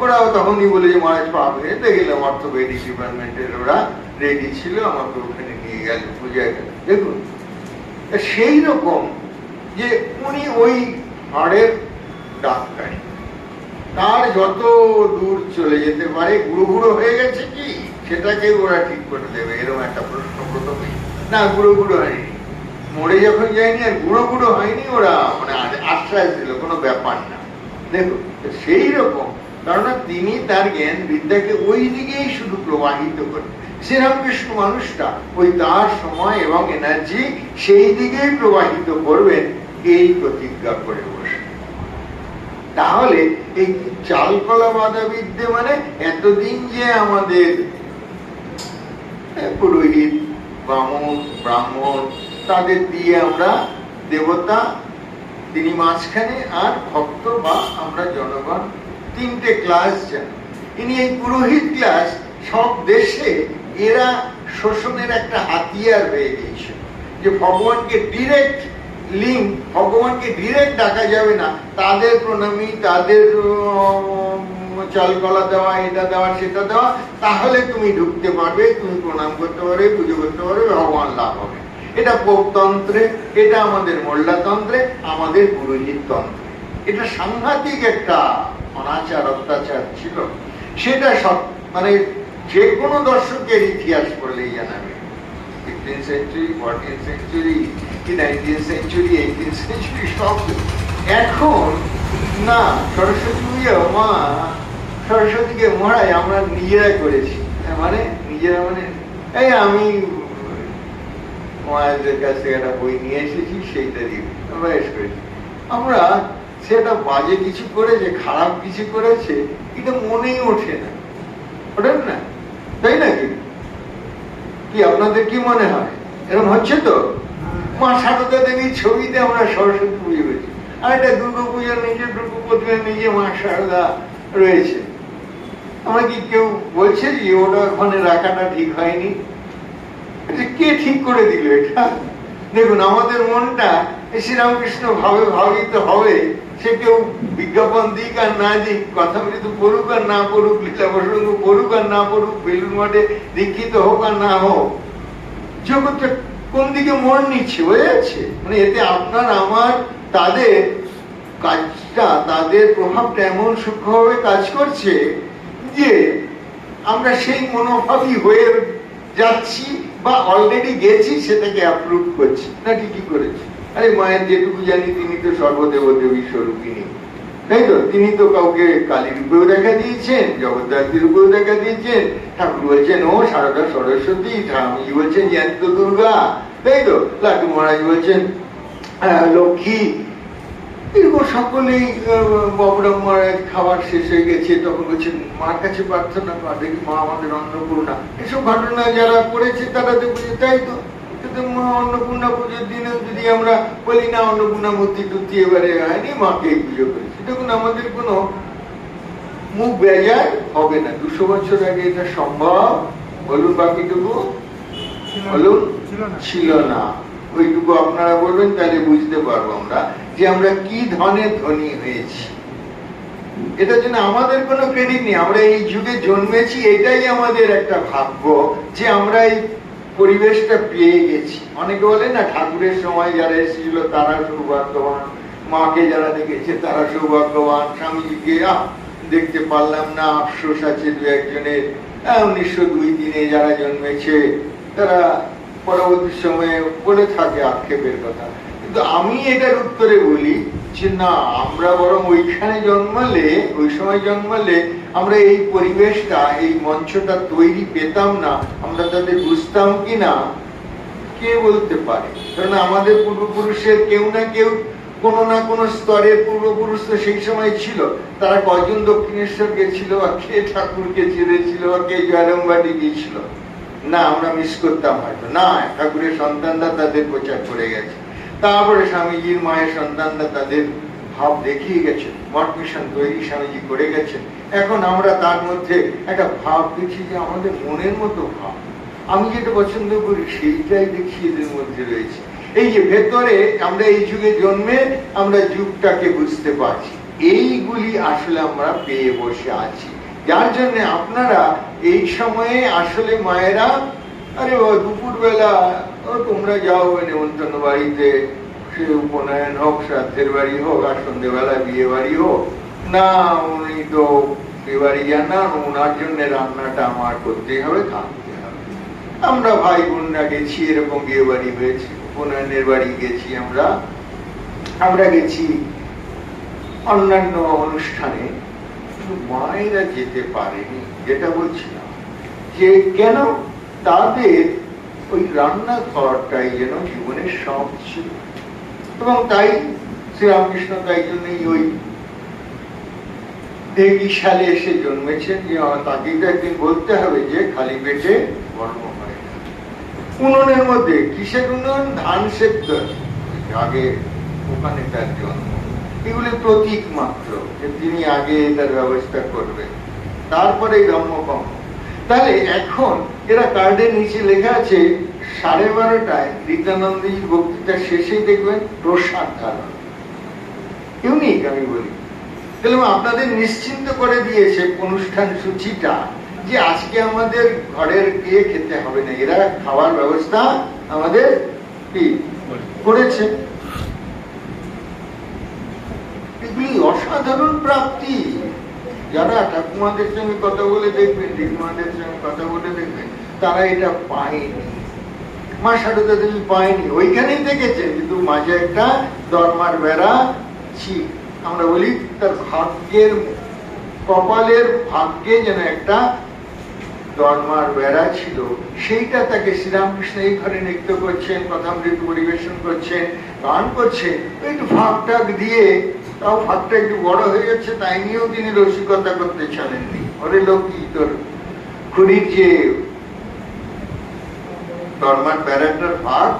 ওরাও তখনই বলে যে মহারাজ পা ভেঙে, দেখলাম অর্থোপেডিক ডিপার্টমেন্টের ওরা রেডি ছিল, আমাকে ওখানে নিয়ে গেল, বুঝে গেল। দেখুন সেই রকম যে উনি ওই হাড়ের ডাক্তারি, তার যত দূর চলে যেতে পারে, গুঁড়ো গুঁড়ো হয়ে গেছে কি সেটাকে ওরা ঠিক করে দেবে, এরকম একটা প্রশ্ন প্রথমে। না, গুঁড়ো গুঁড়ো হয়নি, মরে যখন যায়নি আর গুঁড়ো গুঁড়ো হয়নি, ওরা মানে আশ্বাস দিল কোনো ব্যাপার না। দেখুন সেই রকম, কারণ তিনি তার জ্ঞান বিদ্যাকে ওই দিকেই শুধু প্রবাহিত করেন। শ্রীরামকৃষ্ণ মানুষটা ওই তার সময় এবং এনার্জি সেই দিকেই প্রবাহিত করবেন, এই প্রতিজ্ঞা করে বসে। তাহলে এই চালকলা বাধা বিদ্যে মানে এতদিন যে আমাদের পুরোহিত, ব্রাহ্মণ তাদের দিয়ে আমরা দেবতা, তিনি মাঝখানে, আর ভক্ত বা আমরা জনগণ, তিনটে ক্লাস যেন। ইনি এই পুরোহিত ক্লাস সব দেশে এরা শোষণের একটা হাতিয়ার হয়ে গিয়েছে, যে ভগবানকে ডিরেক্ট লিঙ্ক, ভগবানকে ডিরেক্ট ডাকা যাবে না, তাদের প্রণামী, তাদের চালকলা দেওয়া, এটা দেওয়া সেটা দেওয়া, তাহলে তুমি ঢুকতে পারবে, তুমি প্রণাম করতে পারবে, পুজো করতে পারবে, ভগবান লাভ হবে। এটা পোপতন্ত্রে, এটা আমাদের মোল্লাতন্ত্রে, আমাদের পুরোহিত তন্ত্রে, এটা সাংঘাতিক একটা অনাচার অত্যাচার ছিল, সেটা সব মানে যে কোনো দর্শকের ইতিহাস পড়লেই জানাবে। 15th সেঞ্চুরি, 14th সেঞ্চুরি, কি 19th সেঞ্চুরি, 18th সেঞ্চুরি, সব। এখন না, সরস্বতী পুজো মা সরস্বতীকে মহারাজ আমরা নিজেরাই করেছি, মানে নিজেরা মানে এই আমি মায়েদের কাছ থেকে একটা বই নিয়ে এসেছি, সেইটা দিয়ে বেশ করেছি আমরা। সেটা বাজে কিছু করেছে, খারাপ কিছু করেছে, এটা মনেই ওঠে না, ওঠেন না, তাই নাকি? কি আপনাদের কি মনে হয়? এরকম হচ্ছে তো? মা সারদা দেবীর ছবিতে আমরা সরস্বতী পুজো করেছি, আর এটা দুর্গা পুজোর নিজে, দুর্গা পুজোর নিজে মা সারদা রয়েছে। আমরা কি কেউ বলছে যে ওটা ওখানে রাখাটা ঠিক হয়নি? কে ঠিক করে দিল এটা? দেখুন, আমাদের মনটা শ্রীরামকৃষ্ণ ভাবে ভাবিত হবে, সে কেউ বিজ্ঞাপন দিক আর না দিক, কথা বলি তো পড়ুক আর না পড়ুক, লীলা প্রসঙ্গ পড়ুক আর না পড়ুক, বেলুন মঠে দীক্ষিত হোক আর না হোক, জগৎটা কোন দিকে মন নিচ্ছে, বোঝা যাচ্ছে? মানে এতে আপনার আমার তাদের কাজটা, তাদের প্রভাবটা এমন সূক্ষ্মভাবে কাজ করছে যে আমরা সেই মনোভাবী হয়ে যাচ্ছি বা অলরেডি গেছি, সেটাকে অ্যাপ্রুভ করছি না। ঠিকই করেছি। আরে মায়ের যেটুকু জানি, তিনি তো সর্বদেব দেবী স্বরূপিনী, তাই তো? তিনি তো কাউকে কালী রূপেও দেখা দিয়েছেন, জগদ্ধাত্রী রূপেও দেখা দিয়েছেন, ঠাকুর বলছেন ও সারদা সরস্বতী, ঠাকুর বলছেন জ্যান্ত দুর্গা, তাই তো? লাটু মহারাজ বলছেন লক্ষ্মী। এরকম সকলেই বাবুরাম মহারাজ খাবার শেষ হয়ে গেছে, তখন বলছেন মার কাছে প্রার্থনা কর, দেখি মা আমাদের অন্নপূর্ণা। এসব ঘটনা যারা পড়েছে তারা তো বুঝে, তাই তো? মা অন্নপূর্ণা পুজোর দিনেও যদি আমরা বলি না অন্নপূর্ণা মূর্তি টুর্তি এবারে হয়নি, মাকে পুজো করেছি, দেখুন আমাদের কোনো মুখ বেজার হবে না। 200 বছর আগে এটা সম্ভব? বলুন বাকিটুকু, বলুন ছিল না। ওইটুকু আপনারা বলবেন, তাহলে বুঝতে পারবো আমরা যে আমরা কি ধনে ধনী হয়েছি। এটার জন্য আমাদের কোনো ক্রেডিট নেই, আমরা এই যুগে জন্মেছি, এটাই আমাদের একটা ভাগ্য যে আমরা এই পরিবেশটা পেয়ে গেছি। অনেকে বলে না ঠাকুরের সময় যারা এসেছিল তারা সৌভাগ্যবান, মাকে যারা দেখেছে তারা সৌভাগ্যবান, স্বামীজিকে দেখতে পারলাম না, আফসোস আছে দু একজনের। 1902 যারা জন্মেছে তারা পরবর্তী সময়ে বলে থাকে আক্ষেপের কথা, কিন্তু আমি এটার উত্তরে বলি যে না, আমরা বরং ওইখানে জন্মালে, ওই সময় জন্মালে আমরা এই পরিবেশটা, এই মঞ্চটা তৈরি পেতাম না, আমরা তাদের বুঝতাম কি না কে বলতে পারে। কারণ আমাদের পূর্বপুরুষের কেউ না কেউ, কোনো না কোনো স্তরের পূর্বপুরুষ তো সেই সময় ছিল। তারা কয়জন দক্ষিণেশ্বর গেছিল, বা কে ঠাকুরকে ছেড়েছিল, বা কে জয়রামবাটি গিয়েছিল, না আমরা মিস করতাম হয়তো, না ঠাকুরের সন্তানরা তাদের প্রচার করে গেছে। তারপরে স্বামীজির মায়ের সন্তানরা তাদের ভাব দেখিয়ে গেছে, মঠ মিশন তৈরি স্বামীজি করে গেছেন। এখন আমরা তার মধ্যে একটা ভাব দেখি যে আমাদের মনের মতো ভাব, আমি যেটা পছন্দ করি সেইটাই দেখি এদের মধ্যে রয়েছে। এই যে ভেতরে আমরা এই যুগে জন্মে আমরা যুগটাকে বুঝতে পারছি, এইগুলি আসলে আমরা পেয়ে বসে আছি। যার জন্য আপনারা এই সময়ে আসলে মায়েরা, আরে দুপুর বেলা তোমরা যাও নেমন্তন্ন বাড়িতে, সে উপনয়ন হোক, শ্রাদ্ধের বাড়ি হোক, আর সন্ধ্যেবেলা বিয়ে বাড়ি হোক না, উনি তো বিয়ে বাড়ি যান না, ওনার জন্য রান্নাটা আমার করতেই হবে, থাকতে হবে। আমরা ভাই বোনরা গেছি, এরকম বিয়ে বাড়ি হয়েছে, উপনয়নের বাড়ি গেছি, আমরা গেছি অন্যান্য অনুষ্ঠানে, মায়েরা যেতে পারেনি। যেটা বলছিলাম যে কেন তাদের ওই রান্না ঘরটাই যেন জীবনের সব ছিল, এবং তাই শ্রীরামকৃষ্ণ তাই জন্যই ওই 21 সালে এসে জন্মেছেন, যে তাকে তো একদিন বলতে হবে যে খালি পেটে কর্ম হয় না। উনুনের মধ্যে কিসের উনুন? ধান সেদ্ধ, আগে ওখানে তার জন্ম। এগুলি প্রতীক মাত্র যে তিনি আগে এটার ব্যবস্থা করবেন, তারপরে ধর্মকর্ম। তাহলে এখন এরা কার্ডের নিচে লেখা আছে 12:30টায় নিত্যানন্দজির বক্তৃতা শেষেই দেখবেন প্রসাদ ধারণ। ইউনিক আমি বলি। তাহলে আপনাদের নিশ্চিন্ত করে দিয়েছে অনুষ্ঠান সূচিটা যে আজকে আমাদের ঘরের গিয়ে খেতে হবে না, এরা খাওয়ার ব্যবস্থা আমাদের কি করেছে। এগুলি অসাধারণ প্রাপ্তি। যারা ঠাকুমাদের সঙ্গে কথা বলে দেখবেন, ঠাকুমাদের সঙ্গে কথা বলে দেখবেন, তারা এটা পায়নি। মা সারদা দেবী পায়নি, ওইখানেই দেখেছেন, কিন্তু মাঝে একটা দরমার বেড়া ছিল। আমরা বলি তার ভাগ্যের, কপালের ভাগ্যে যেন একটা দরমার বেড়া ছিল, সেইটা তাকে শ্রীরামকৃষ্ণ এই ঘরে নৃত্য করছেন, কথামৃত পরিবেশন করছেন, গান করছেন, একটু ফাঁক টাক দিয়ে, তাও ফাঁকটা একটু বড় হয়ে যাচ্ছে, তাই নিয়েও তিনি রসিকতা করতে চানেননি। ওরে লোক, তোর খুনির যে দরমার বেড়াটার ফাঁক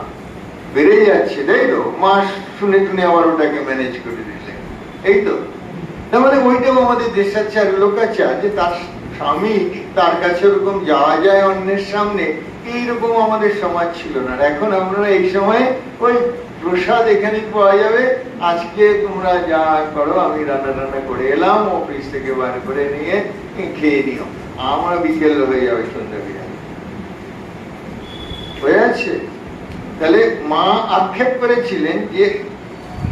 বেড়ে যাচ্ছে, তাই তো, মাস শুনে শুনে আবার ওটাকে ম্যানেজ করে দিলেন, এই তো। তার মানে ওইটাও আমাদের দেশাচার, লোকাচার, যে তার স্বামী তার কাছে ওরকম যাওয়া যায় অন্যের সামনে, এইরকম আমাদের সমাজ ছিল না। এখন আমরা এই সময় ওই প্রসাদ এখানে পাওয়া যাবে, আজকে তোমরা যা করো, আমি রান্না করে এলাম, অফিস থেকে বার করে নিয়ে খেয়ে নিও, আমরা বিকেল হয়ে যাবে, সন্ধ্যা হয়ে আছে। তাহলে মা আক্ষেপ করেছিলেন যে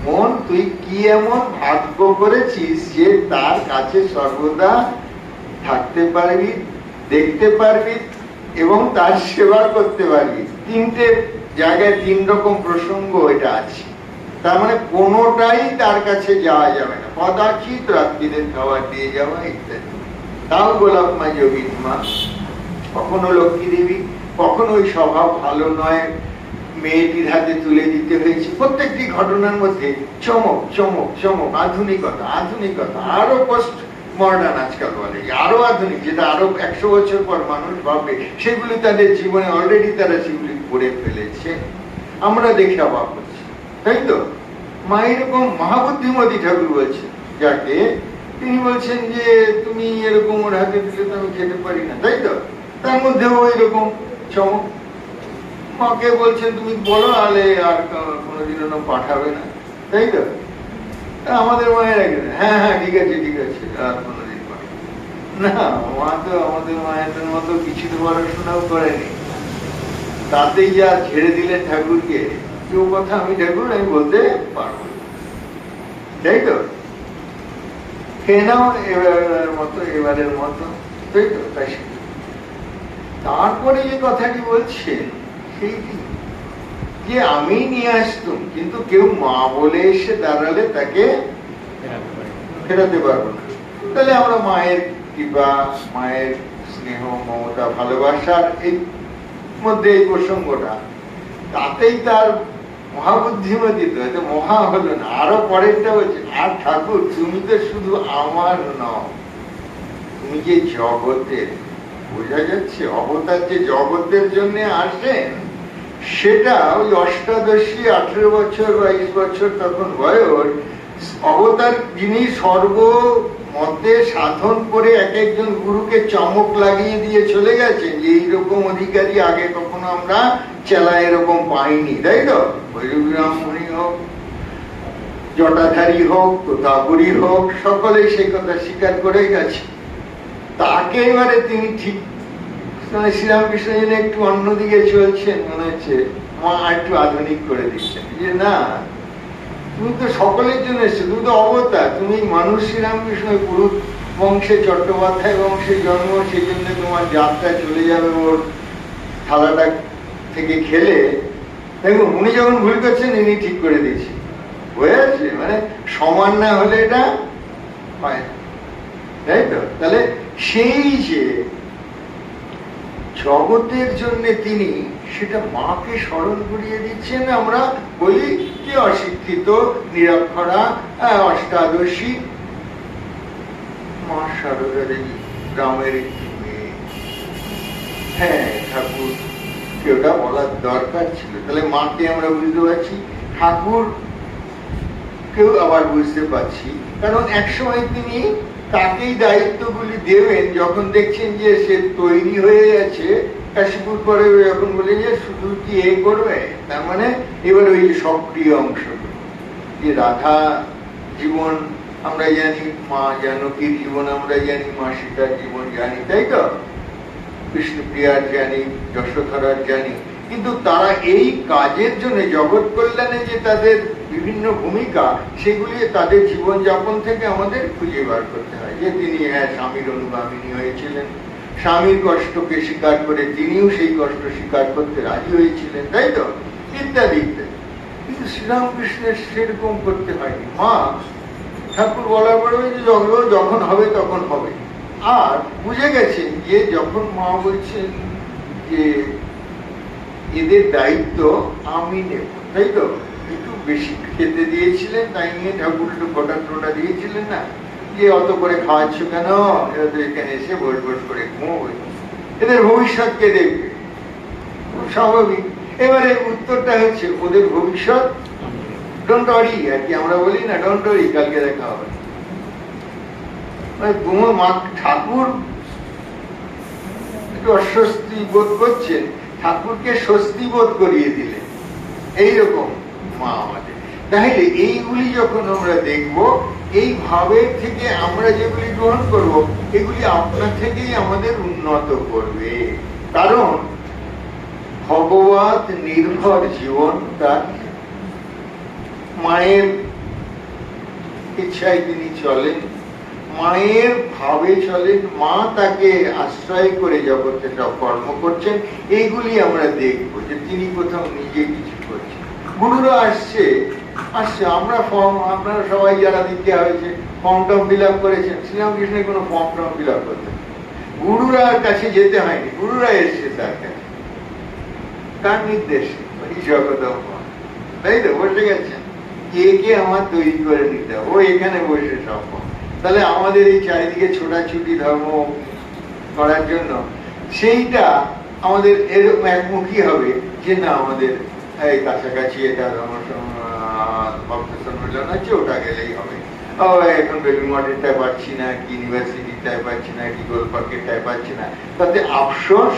মন, তুই কি এমন ভাগ্য করেছিস যে তার কাছে সর্বদা থাকতে পারবি, দেখতে পারবি এবং তার সেবা করতে পারবি। তিনটে জায়গায় তিন রকম প্রসঙ্গ এটা আছে। তার মানে কোনোটাই তার কাছে যাওয়া যাবে না, কদাচিৎ রাত্রিদের খাবার দিয়ে যাওয়া ইত্যাদি। তাও গোলাপ মা, যোগীন মা, কখনো লক্ষ্মী দেবী, কখনো ওই স্বভাব ভালো নয়, মেয়েটির হাতে তুলে দিতে হয়েছে। প্রত্যেকটি ঘটনার মধ্যে চমক চমক চমক, আধুনিকতা আধুনিকতা, আরো পোস্ট মডার্ন আজকাল বলে, আরো আধুনিক, যেটা আরো 100 বছর পর মানুষ ভাববে, সেগুলি তাদের জীবনে অলরেডি তারা সেগুলি করে ফেলেছে, আমরা দেখে অবাক হচ্ছি, তাই তো। মা এরকম মহাবুদ্ধিমতী ঠাকুর বলছে, যাকে তিনি বলছেন যে তুমি এরকম ওর হাতে দিলে তো আমি খেতে পারি না, তাই তো। তার মধ্যেও এরকম চমক। মাকে বলছেন তুমি বলো, আলে আর কোনোদিন পাঠাবে না, তাই তো। আমাদের মায়ের আগে, হ্যাঁ হ্যাঁ ঠিক আছে ঠিক আছে, আর কোনোদিন পাঠাবে না। মা তো আমাদের মায়ের মতো কিছু তো পড়াশোনাও করেনি, তাতেই যা ছেড়ে দিলেন ঠাকুরকে, কেউ কথা আমি ঠাকুর আমি বলতে পারবো, তাই তো। খেয়ে নাও এবারের মতো, এবারের মতো, তাই তো। তাই তারপরে যে কথাটি বলছেন সেইটি, যে আমি নিয়ে আসতুম, কিন্তু কেউ মা বলে এসে দাঁড়ালে তাকে ফেরাতে পারবো না। তাহলে আমরা মায়ের কৃপা, মায়ের স্নেহ, মমতা, ভালোবাসার এই মধ্যে এই প্রসঙ্গটা, তাতেই তার মহাবুদ্ধিমতী, তো এটা মহা হলো না। আরো পরেরটা হচ্ছে, আর ঠাকুর তুমি তো শুধু আমার নও, তুমি যে জগতের, বোঝা যাচ্ছে অবতার যে জগতের জন্য আসেন, সেটা ওই অষ্টাদশী, 18 বছর 22 বছর তখন বয়স, অবতার যিনি সর্বমতে সাধন করে এক একজন গুরুকে চমক লাগিয়ে দিয়ে চলে গেছেন, যে এইরকম অধিকারী আগে কখনো আমরা চেলা এরকম পাইনি, তাই তো। ব্রাহ্মণী হোক, জটাধারী হোক, তোতাপুরী হোক, সকলেই সেই কথা স্বীকার করে গেছে। তাকে এবারে তিনি ঠিক শ্রীরামকৃষ্ণ যেন একটু অন্যদিকে চলছেন, মনে হচ্ছে মা একটু আধুনিক করে দিচ্ছেন, যে না তুমি তো সকলের জন্য এসছো, তুমি তো অবতার, তুমি মানুষ। শ্রীরামকৃষ্ণ পুরু বংশে, চট্টোপাধ্যায় বংশে জন্ম, সেই জন্য তোমার যাত্রা চলে যাবে ওর থালাটা থেকে খেলে। দেখুন উনি যখন ভুল করছেন, ইনি ঠিক করে দিয়েছেন, হয়ে আছে। মানে সমান না হলে এটা হয় না, তাই তো। তাহলে সেই যে জগতের জন্য তিনি, সেটা মাকে স্মরণ করিয়ে দিচ্ছেন। আমরা বলি যে অশিক্ষিত, নিরক্ষরা, অষ্টাদশী, মা সারদা দেবী গ্রামের একটি মেয়ে। হ্যাঁ ঠাকুর কেউটা বলার দরকার ছিল। তাহলে মাকে আমরা বুঝতে পারছি, ঠাকুর কেউ আবার বুঝতে পারছি, কারণ একসময় তিনি তাকেই দায়িত্বগুলি দেবেন, যখন দেখছেন যে সে তৈরি হয়ে গেছে। কাশীপুর পরে যখন বলে যে শুধু কি এ করবে, তার মানে এবার ওই সক্রিয় অংশ, যে রাধা জীবন আমরা জানি, মা জানকীর জীবন আমরা জানি, মা সীতার জীবন জানি, তাই তো, কৃষ্ণপ্রিয়ার জানি, যশোধরার জানি, কিন্তু তারা এই কাজের জন্য, জগৎ কল্যাণে যে তাদের বিভিন্ন ভূমিকা, সেগুলি তাদের জীবনযাপন থেকে আমাদের খুঁজে বার করতে হয়। যে তিনি স্বামীর অনুগামিনী হয়েছিলেন, স্বামীর কষ্টকে স্বীকার করে তিনিও সেই কষ্ট স্বীকার করতে রাজি হয়েছিলেন, তাই তো, ইত্যাদি ইত্যাদি। কিন্তু শ্রীরামকৃষ্ণের সেরকম করতে হয়নি। মা ঠাকুর বলার পরে যখন হবে তখন হবে। আর বুঝে গেছেন যে যখন মা বলছেন যে এদের দায়িত্ব আমি নেব, তাই তো, একটু বেশি খেতে দিয়েছিলেন, তাই নিয়ে ঠাকুর একটু ফোটা দিয়েছিলেন না, যে অত করে খাওয়াচ্ছ কেন, এরা তো এখানে এসে বস বস করে ঘুমোবে, এদের ভবিষ্যৎ কে দেখবে? স্বাভাবিক। এবারে উত্তরটা হচ্ছে ওদের ভবিষ্যৎ ডোন্ট ওয়ারি, আর কি আমরা বলি না, ডোন্ট ওয়ারি, কালকে দেখা হবে। ঠাকুর একটু অস্বস্তি বোধ করছেন, ঠাকুরকে স্বস্তি বোধ করিয়ে দিলেন, এইরকম মা আমাদের। তাহলে এইগুলি যখন আমরা দেখব, এই ভাবের থেকে আমরা যেগুলি গ্রহণ করব, এগুলি আপনা থেকেই আমাদের উন্নত করবে। কারণ ভগবত নির্ভর জীবন তার, মায়ের ইচ্ছায় তিনি চলেন, মায়ের ভাবে চলেন, মা তাকে আশ্রয় করে জগতে সব কর্ম করছেন। এইগুলি আমরা দেখবো যে তিনি কোথাও নিজে কিছু করছেন। গুরুরা আসছে, আমরা ফর্ম, আপনারা সবাই যারা দিতে হয়েছে ফর্ম টর্ম ফিল আপ করেছেন, শ্রীরামকৃষ্ণের কোনো ফর্ম টর্ম ফিল আপ করতে গুরুরার কাছে যেতে হয়নি, গুরুরা এসছে তার কাছে, তার নির্দেশে জগৎ, তাই তো, বসে গেছেন, কে আমার তৈরি করে নিতে হবে, ও এখানে বসে সব। তাহলে আমাদের এই চারিদিকে ছোটাছুটি ধর্ম করার জন্য সেইটা আমাদের এরকম একমুখী হবে যে না, আমাদের এই কাছাকাছি এটা ভক্ত সম্মেলন আছে, ওটা গেলেই হবে। এখন বেলুন মঠেরটাই পাচ্ছি না, কি ইউনিভার্সিটিটাই পাচ্ছি না, কি গোলপার্কেরটাই পাচ্ছি না, তাতে আফসোস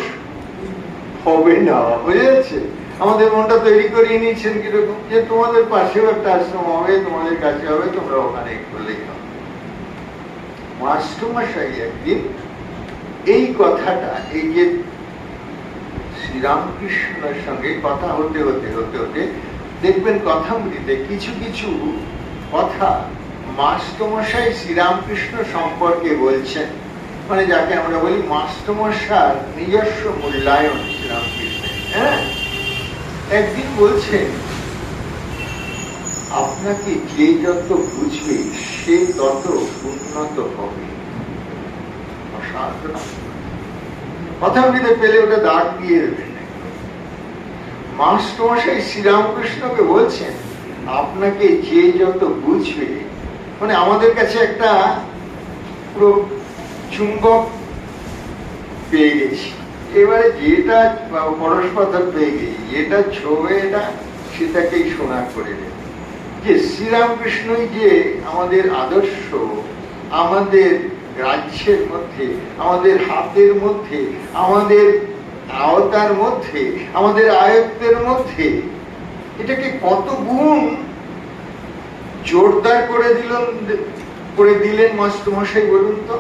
হবে না। বুঝে যাচ্ছে? আমাদের মনটা তৈরি করিয়ে নিচ্ছেন কিরকম, যে তোমাদের পাশেও একটা আশ্রম হবে, তোমাদের কাছে হবে, তোমরা ওখানে করলেই হবে। মাস্টারমশাই একদিন এই কথাটা, এই যে শ্রীরামকৃষ্ণের সঙ্গে কথা হতে হতে হতে হতে দেখবেন কথামৃতে কিছু কিছু কথা মাস্টারমশাই শ্রীরামকৃষ্ণ সম্পর্কে বলছেন, মানে যাকে আমরা বলি মাস্টারমশার নিজস্ব মূল্যায়ন শ্রীরামকৃষ্ণের। হ্যাঁ, একদিন বলছেন, আপনাকে যে যত বুঝবে সে তত উন্নত হবে। কথামৃতে পেলে ওটা দাগ দিয়ে দেবেন। মাস্টারমশাই শ্রীরামকৃষ্ণকে বলছেন, আপনাকে যে যত বুঝবে, মানে আমাদের কাছে একটা পুরো চুম্বক পেয়ে গেছি, এবারে যেটা পরস্পর পেয়ে গেছি, যেটা ছোঁবে এটা সেটাকেই শোনা করে দেবে। যে শ্রীরামকৃষ্ণই যে আমাদের আদর্শ, আমাদের রাজ্যের মধ্যে, আমাদের হাতের মধ্যে, আমাদের আওতার মধ্যে, আমাদের আয়ত্তের মধ্যে, এটাকে কত গুণ জোরদার করে দিলেন মাস্টারমশাই, বলুন তো।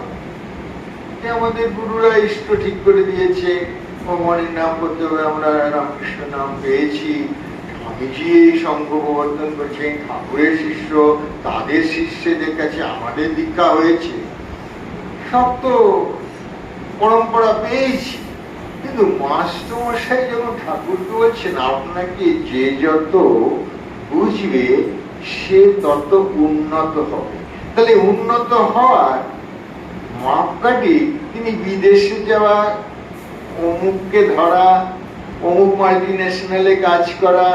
আমাদের গুরুরা ইষ্ট ঠিক করে দিয়েছে, ভগবানের নাম করতে হবে, আমরা রামকৃষ্ণ নাম পেয়েছি, স্বামীজি এই সংঘ প্রবর্তন করছেন, ঠাকুরের শিষ্য, তাদের শিষ্যদের কাছে আমাদের দীক্ষা হয়েছে, সব তো পরম্পরা পেয়েছি। কিন্তু মাস্টারমশাই যখন ঠাকুরকে বলছেন, আপনাকে যে যত বুঝবে সে তত উন্নত হবে, তাহলে উন্নত হওয়ার মাপকাঠি তিনি বিদেশে যাওয়া, অমুককে ধরা, অমুক মাল্টিন্যাশনালে কাজ করা,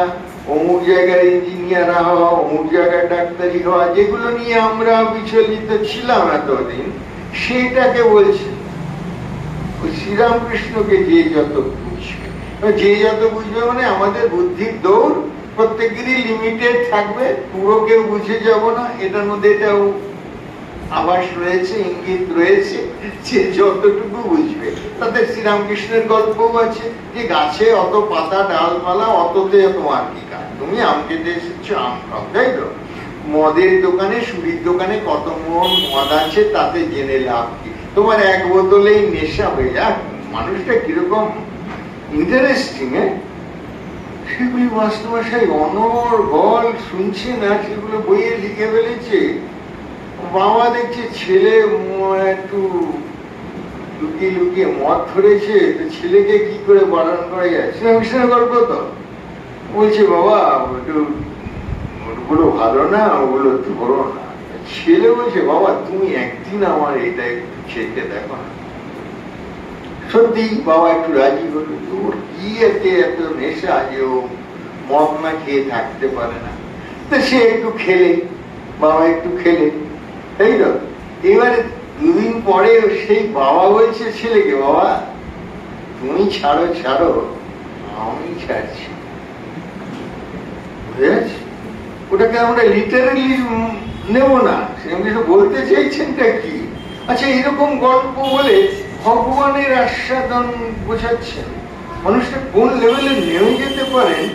অমুক জায়গায় ইঞ্জিনিয়ার হওয়া, অমুক জায়গায় ডাক্তারি হওয়া, যেগুলো নিয়ে আমরা বিচলিত ছিলাম এতদিন, সেটাকে বলছে শ্রীরামকৃষ্ণকে যে যত বুঝবে। যে যত বুঝবে মানে আমাদের বুদ্ধির দৌড় প্রত্যেকেরই লিমিটেড থাকবে, পুরো কেউ বুঝে যাব না, এটার মধ্যে এটাও আভাস রয়েছে, ইঙ্গিত রয়েছে, যে যতটুকু বুঝবে। তাদের শ্রীরামকৃষ্ণের গল্পও আছে যে গাছে অত পাতা ডালপালা, অততে তোমার কি কাজ, তুমি আম খেতে এসেছো, আম খাও, তাই তো। মদের দোকানে, সুরির দোকানে কত মন মদ আছে, তাতে জেনে লাভ কি, তোমার এক বোতলেই নেশা হয়ে যাক। মানুষটা কিরকম ইন্টারেস্টিং, সেগুলি মাস্টারমশাই অনর্গল শুনছে না, সেগুলো বইয়ে লিখে ফেলেছে। বাবা দেখছে ছেলে একটু লুকিয়ে লুকিয়ে মদ ধরেছে, তো ছেলেকে কি করে বারণ করা যায়? শ্রীরামকৃষ্ণের গল্প তো বলছে, বাবা ওগুলো ভালো না, ওগুলো ধরো না। ছেলে বলছে, বাবা তুমি একদিন আমার এটা একটু খেতে দেখো না। সত্যি বাবা একটু রাজি হলো। ওর কি এত নেশা যে ও মদ না খেয়ে থাকতে পারে না। তো সে একটু খেলে, বাবা একটু খেলে, তাই তো। এবারে দুদিন পরে সেই বাবা বলছে ছেলেকে, বাবা তুমি ছাড়ো ছাড়ো, আমি ছাড়ছি। ওটাকে আমরা লিটারালি নেব না। শ্রীরামকৃষ্ণ বলতে চাইছেনটা কি? আচ্ছা, এরকম গল্প বলে ভগবানের আস্বাদন বোঝাচ্ছেন। মানুষটা কোন লেভেলে নেমে যেতে পারেন,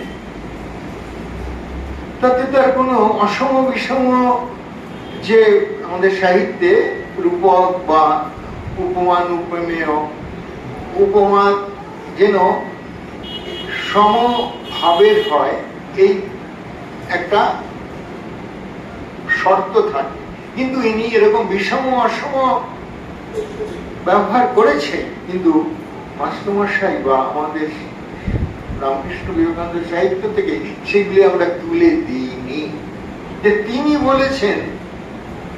তাতে তার কোনো অসম বিষম যে আমাদের সাহিত্যে রূপক বা উপমান উপমেয়, উপমা যেন সমভাবের হয়, এই একটা শর্ত থাকে। কিন্তু ইনি এরকম বিষম অসম ব্যবহার করেছে, কিন্তু মাস্টারমশাই বা আমাদের রামকৃষ্ণ বিবেকানন্দ সাহিত্য থেকে সেগুলি আমরা তুলে দিইনি। যে তিনি বলেছেন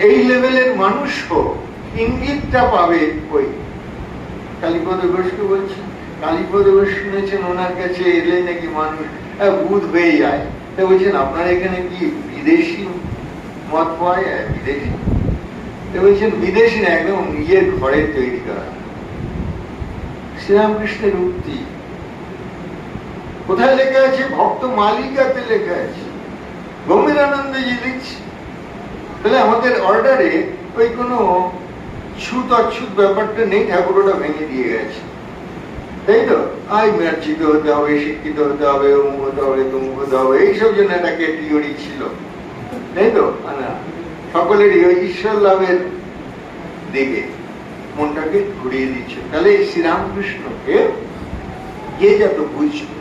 এই লেভেলের মানুষ হোক, ইঙ্গিতটা পাবে ওই কালীপদ ঘোষকে বলছেন। কালীপদ ঘোষ শুনেছেন ওনার কাছে এলে নাকি মানুষ ভূত হয়ে যায়। তা বলছেন, আপনার এখানে কি বিদেশি মত পাওয়া যায়? বিদেশি? বলছেন বিদেশি না, একদম নিজের ঘরে তৈরি করা। শ্রীরামকৃষ্ণের উক্তি কোথায় লেখা আছে? ভক্ত মালিকাতে লেখা আছে, গম্ভীরানন্দজি লিখছে। তাহলে আমাদের অর্ডারে ওই কোনো ছুত অচ্ছুত ব্যাপারটা নেই, ঠাকুর ওটা ভেঙে দিয়ে গেছে, তাই তো। মার্জিত হতে হবে, শিক্ষিত হতে হবে, অমুক হতে হবে, তমুক হতে হবে, এইসব জন্য একটা ক্যাটেগরি ছিল, তাই তো। সকলেরই ওই ঈশ্বর লাভের দিকে মনটাকে ঘুরিয়ে দিচ্ছে। তাহলে শ্রীরামকৃষ্ণকে যে যত বুঝবে,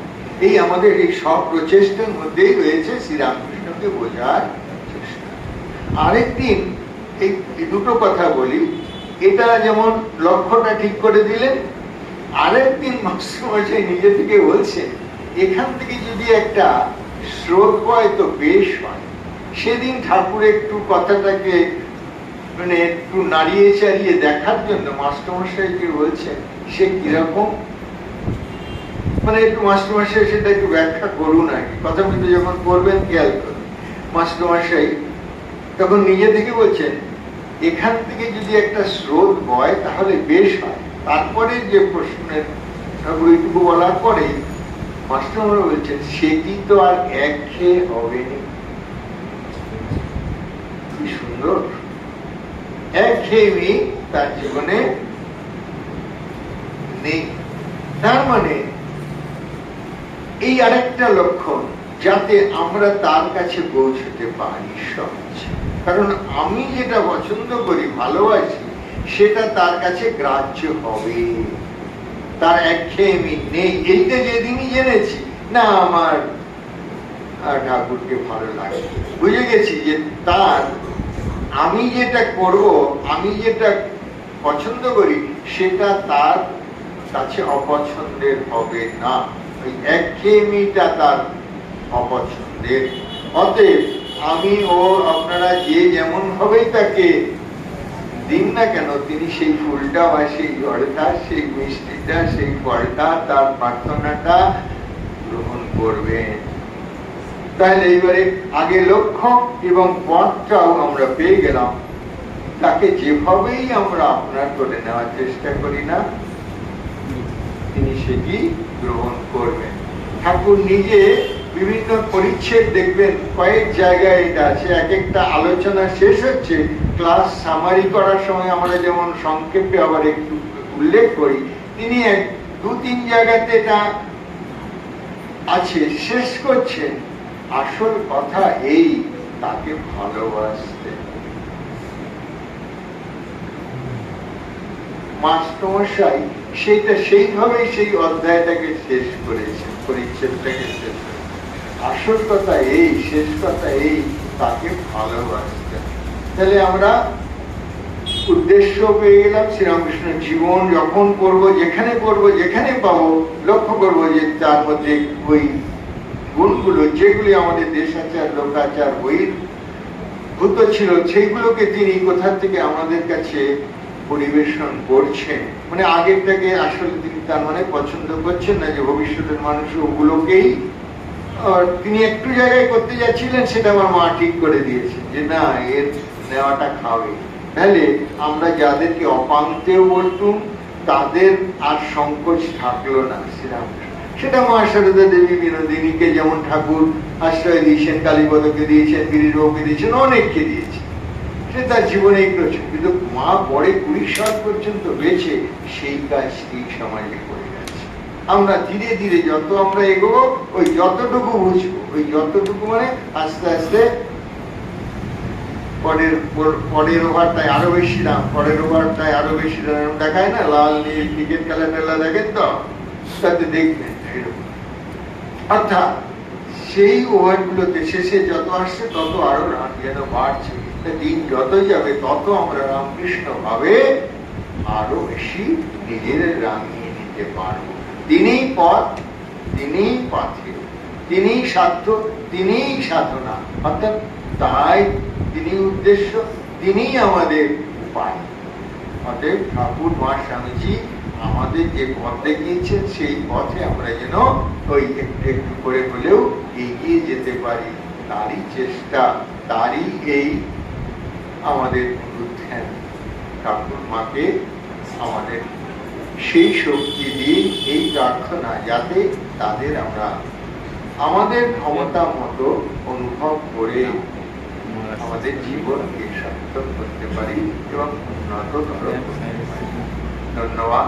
এই আমাদের এই সব প্রচেষ্টার মধ্যেই রয়েছে শ্রীরামকৃষ্ণকে বোঝার চেষ্টা। আরেকদিন এই দুটো কথা বলি, এটা যেমন লক্ষ্যটা ঠিক করে দিলেন। আরেকদিন মাস্টারমশাই নিজে থেকে বলছেন, এখান থেকে যদি একটা স্রোত হয় তো বেশ হয়। সেদিন ঠাকুর একটু কথাটাকে মানে একটু নাড়িয়ে চাড়িয়ে দেখার জন্য মাস্টারমশাইকে বলছেন সে কিরকম, মানে একটু মাস্টারমশাই সেটা একটু ব্যাখ্যা করুন আর কি। কথা কিন্তু যখন করবেন খেয়াল করুন। মাস্টারমশাই তখন নিজে থেকে বলছেন, এখান থেকে যদি একটা স্রোত হয় তাহলে বেশ হয়। তারপরে যে প্রশ্নের ঠাকুর এইটুকু বলার পরে মাস্টারমশাই বলছেন, সেটি তো আর একঘেয়ে হবে না। কি সুন্দর! একঘেয়েমি তার জীবনে নেই। তার মানে এই আরেকটা লক্ষণ, যাতে আমরা তার কাছে পৌঁছতে পারি সহজে। কারণ আমি যেটা পছন্দ করি, ভালোবাসি, সেটা তার কাছে গ্রাহ্য হবে। তার একঘেয়েমি নেই। এইটা যেদিনই জেনেছি, না আমার ঠাকুরকে ভালো লাগে, বুঝে গেছি যে তার আমি যেটা করব, আমি যেটা পছন্দ করি, সেটা তার কাছে অপছন্দের হবে না। ওই একঘেয়েমিটা তার অপছন্দের। অতএব আমি ও আপনারা যে যেমন ভাবেই তাকে দিন না কেন, তিনি সেই ফুলটা বা সেই জলটা, সেই মিষ্টিটা, সেই ফলটা, তার প্রার্থনাটা গ্রহণ করবেন। তাহলে এবারে আগে লক্ষ্য এবং পথটাও আমরা পেয়ে গেলাম। তাকে যেভাবেই আমরা আপনার করে নেওয়ার চেষ্টা করি না, তিনি সেটি গ্রহণ করবেন। ঠাকুর নিজে বিভিন্ন পরিচ্ছেদ দেখবেন, কয়েক জায়গায় এটা আছে। এক একটা আলোচনা শেষ হচ্ছে, ক্লাস সামারি করার সময় আমরা যেমন সংক্ষেপে আবার একটু উল্লেখ করি, তিনি দু তিন জায়গাতে এটা আছে, শেষ করছেন। আসল কথা এই, তাকে ভালোবাসতে। মাস্টারমশাই সেইটা সেইভাবেই সেই অধ্যায়টাকে শেষ করেছেন, পরিচ্ছেদটাকে শেষ করেছেন। আসল কথা এই, শেষ কথা এই, তাকে ভালোবাসতে। তাহলে আমরা উদ্দেশ্য পেয়ে গেলাম, শ্রীরামকৃষ্ণের জীবন যখন করবো, যেখানে পাবো, লক্ষ্য করবো যে তার মধ্যে ওই গুণগুলো যেগুলি আমাদের দেশাচার লোকাচার বহির্ভূত ছিল, সেইগুলোকে তিনি কোথা থেকে আমাদের কাছে পরিবেশন করছেন। মানে আগেরটাকে আসলে তিনি তার মানে পছন্দ করছেন না, যে ভবিষ্যতের মানুষ ওগুলোকেই তিনি একটু জায়গায় করতে যাচ্ছিলেন, সেটা আমার মা ঠিক করে দিয়েছে যে না, এর নেওয়াটা খাবে। তাহলে আমরা যাদেরকে অপান্তেও বলতুম, তাদের আর সংকোচ থাকলো না শ্রীরামকৃষ্ণ। সেটা মা সারদা দেবী বিনোদিনীকে যেমন ঠাকুর আশ্রয় দিয়েছেন, কালীপদকে দিয়েছেন, গিরিশবাবুকে দিয়েছেন, অনেককে দিয়েছেন, সে তার জীবনেই করেছেন। কিন্তু মা পরে 20 সাল পর্যন্ত বেঁচে সেই কাজটি সমাজে করে গেছে। আমরা ধীরে ধীরে যত আমরা এগোবো, ওই যতটুকু বুঝবো, ওই যতটুকু মানে আস্তে আস্তে পরের ওভারটায় আরো বেশি রান, পরের ওভারটায় আরো বেশি রান দেখায় না, লাল নীল ক্রিকেট খেলা টেলা দেখেন তো, তাতে দেখবেন এরকম। অর্থাৎ সেই ওভারগুলোতে শেষে যত আসছে তত আরো রান যেন বাড়ছে। দিন যত যাবে তত আমরা রামকৃষ্ণ ভাবে আরো বেশি নিজের রাঙিয়ে নিতে পারবো। তিনিই পথ, তিনিই পথে, তিনিই সাধ্য, তিনিই সাধনা। অর্থাৎ তাই তিনি উদ্দেশ্য, তিনিই আমাদের উপায়। অতএব ঠাকুর মা স্বামীজি আমাদের যে পথ দেখিয়েছেন, সেই পথে আমরা যেন ওই একটু একটু করে হলেও এগিয়ে যেতে পারি, তারই চেষ্টা, তারই এই আমাদের উদ্যান। ঠাকুর মাকে আমাদের সেই শক্তি দিয়ে, এই প্রার্থনা, যাতে তাদের আমরা আমাদের ক্ষমতা মতো অনুভব করে আমাদের জীবনকে সার্থক করতে পারি এবং উন্নত করতে পারি। ধন্যবাদ।